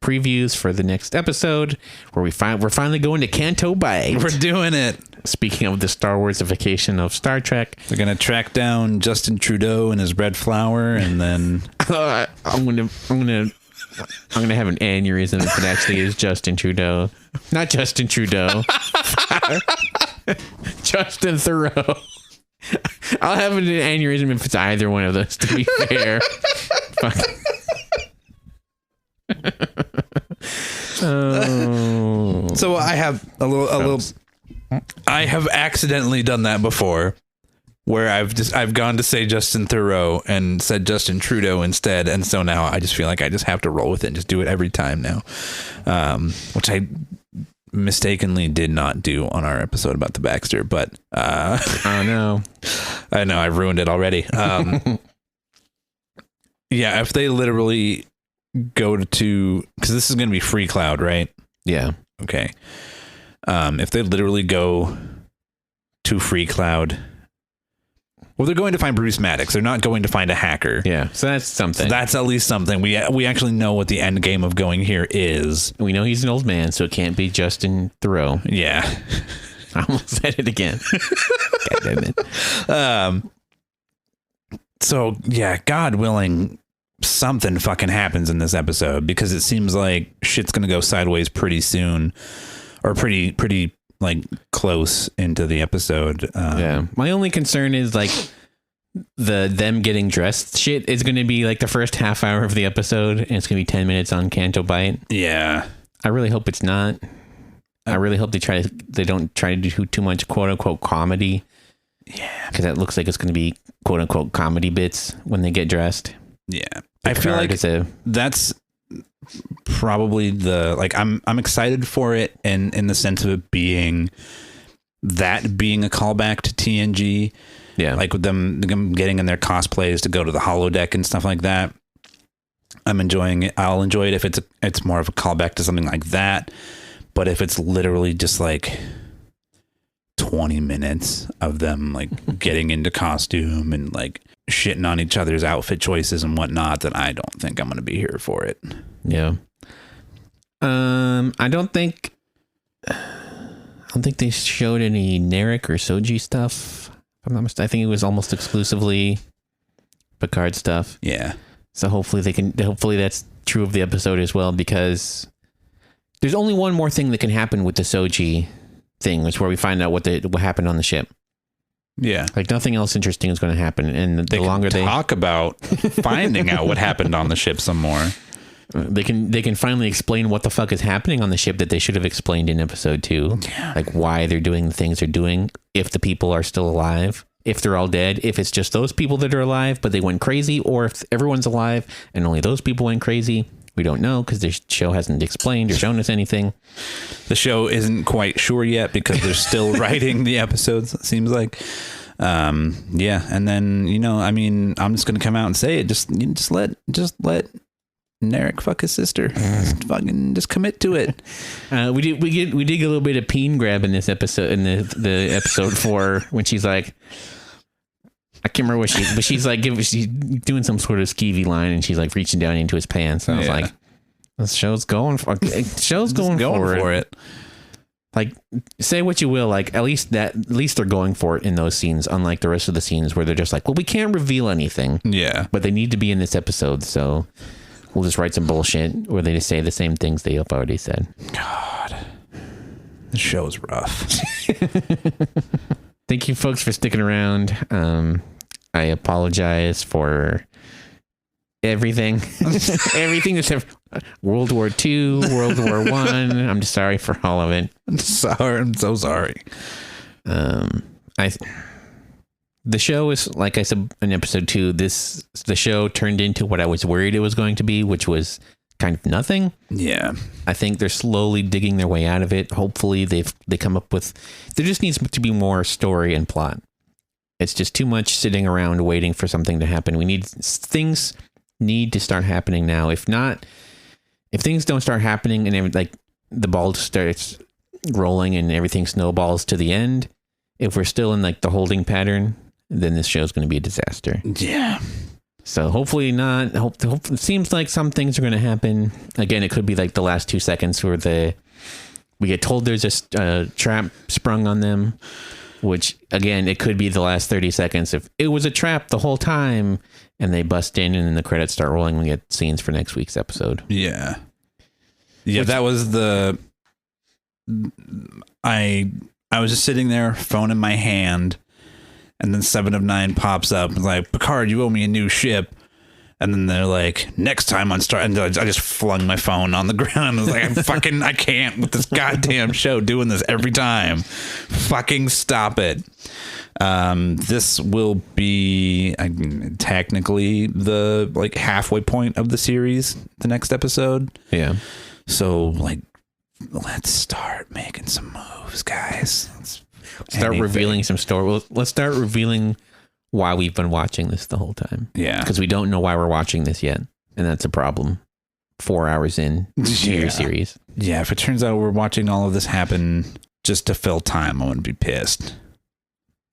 previews for the next episode, where we're finally going to Canto Bight.
We're doing it.
Speaking of the Star Warsification of Star Trek,
we're gonna track down Justin Trudeau and his red flower, and then
I'm gonna have an aneurysm if it actually is Justin Trudeau. Not Justin Trudeau. Justin Thoreau. I'll have an aneurysm if it's either one of those, to be fair. Oh.
So I have a little. I have accidentally done that before, where I've gone to say Justin Thoreau and said Justin Trudeau instead, and so now I just feel like I just have to roll with it and just do it every time now, which I mistakenly did not do on our episode about the Baxter, but
oh no,
I know I've ruined it already. Yeah, if they literally go to, because this is going to be Free Cloud, right?
Yeah.
Okay. If they literally go to Free Cloud. Well, they're going to find Bruce Maddox. They're not going to find a hacker.
Yeah, so that's something.
So that's at least something. We actually know what the end game of going here is.
We know he's an old man, so it can't be Justin Thoreau.
Yeah.
I almost said it again. God damn it.
So, yeah, God willing, something fucking happens in this episode, because it seems like shit's going to go sideways pretty soon, or pretty like close into the episode.
Yeah. My only concern is like them getting dressed shit is going to be like the first half hour of the episode, and it's going to be 10 minutes on Canto Bight.
Yeah.
I really hope it's not. I really hope they don't try to do too much quote unquote comedy.
Yeah.
Because that looks like it's going to be quote unquote comedy bits when they get dressed.
Yeah.
Picard,
I feel like that's probably I'm excited for it in the sense of it being a callback to TNG.
Yeah.
Like with them getting in their cosplays to go to the holodeck and stuff like that. I'm enjoying it. I'll enjoy it if it's more of a callback to something like that. But if it's literally just like 20 minutes of them like getting into costume and like shitting on each other's outfit choices and whatnot, then I don't think I'm going to be here for it.
Yeah. I don't think they showed any Narek or Soji stuff. If I'm not mistaken. I think it was almost exclusively Picard stuff.
Yeah. So
hopefully that's true of the episode as well, because there's only one more thing that can happen with the Soji thing, which is where we find out what happened on the ship.
Yeah.
Like nothing else interesting is going to happen. And the longer they
talk about finding out what happened on the ship some more,
they can finally explain what the fuck is happening on the ship that they should have explained in episode 2.
Yeah.
Like why they're doing the things they're doing, if the people are still alive, if they're all dead, if it's just those people that are alive, but they went crazy, or if everyone's alive and only those people went crazy. We don't know because the show hasn't explained or shown us anything.
The show isn't quite sure yet because they're still writing the episodes, it seems like. Yeah. And then, I'm just going to come out and say it. Just let Narek fuck his sister. Just commit to it.
We did get a little bit of peen grab in this episode, in the episode 4, when she's like, I can't remember but she's like she's doing some sort of skeevy line, and she's like reaching down into his pants. And I was like, this show's going for it. like, say what you will, like, at least they're going for it in those scenes, unlike the rest of the scenes where they're just like, well, we can't reveal anything.
Yeah.
But they need to be in this episode, so we'll just write some bullshit where they just say the same things they have already said.
God. This show is rough.
Thank you, folks, for sticking around. I apologize for everything. Everything except World War II, World War I. I'm just sorry for all of it.
I'm so sorry.
The show is, like I said in episode 2, the show turned into what I was worried it was going to be, which was kind of nothing.
Yeah.
I think they're slowly digging their way out of it. Hopefully they come up with, there just needs to be more story and plot. It's just too much sitting around waiting for something to happen. Things need to start happening now. If things don't start happening and like the ball starts rolling and everything snowballs to the end, if we're still in like the holding pattern, then this show's going to be a disaster.
Yeah.
So hopefully not. It seems like some things are going to happen. Again, it could be like the last 2 seconds where we get told there's a trap sprung on them, which again, it could be the last 30 seconds. If it was a trap the whole time and they bust in and then the credits start rolling, we get scenes for next week's episode.
Yeah. Yeah. That was I was just sitting there, phone in my hand, and then 7 of 9 pops up and like, Picard, you owe me a new ship. And then they're like, next time on Star, and I just flung my phone on the ground. I was like, I can't with this goddamn show doing this every time. Fucking stop it. This will be technically the like halfway point of the series, the next episode.
Yeah.
So like, let's start making some moves, guys.
Start revealing some story. Well, let's start revealing why we've been watching this the whole time.
Yeah.
Because we don't know why we're watching this yet. And that's a problem. 4 hours in to your series.
Yeah. If it turns out we're watching all of this happen just to fill time, I'm going to be pissed.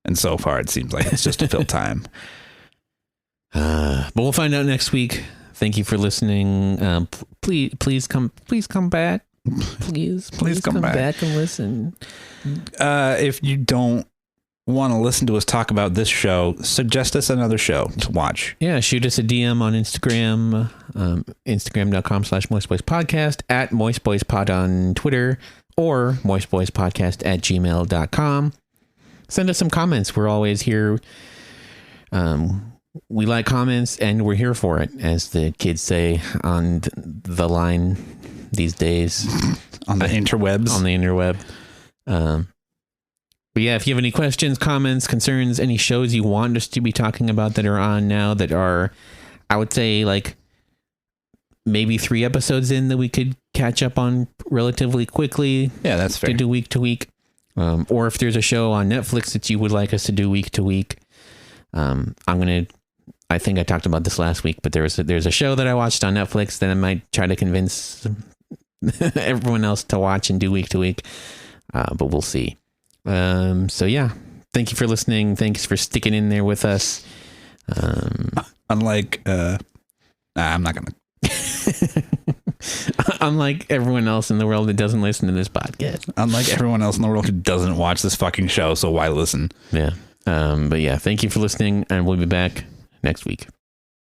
And so far, it seems like it's just to fill time.
But we'll find out next week. Thank you for listening. Please come back. Please come back and listen.
If you don't want to listen to us talk about this show, suggest us another show to watch.
Yeah, shoot us a DM on Instagram, instagram.com/moistboyspodcast, at moistboyspod on Twitter, or moistboyspodcast@gmail.com. Send us some comments. We're always here. We like comments and we're here for it, as the kids say on the line these days.
On the interwebs.
On the interweb. But yeah, if you have any questions, comments, concerns, any shows you want us to be talking about that are on now that are, I would say, like maybe 3 episodes in that we could catch up on relatively quickly.
Yeah, that's fair.
To do week to week. Or if there's a show on Netflix that you would like us to do week to week. I think I talked about this last week, but there's a show that I watched on Netflix that I might try to convince everyone else to watch and do week to week. But we'll see. So yeah, thank you for listening. Thanks for sticking in there with us.
Unlike, I'm not gonna.
Unlike everyone else in the world that doesn't listen to this podcast.
Unlike everyone else in the world who doesn't watch this fucking show, so why listen?
Yeah. But yeah, thank you for listening, and we'll be back next week.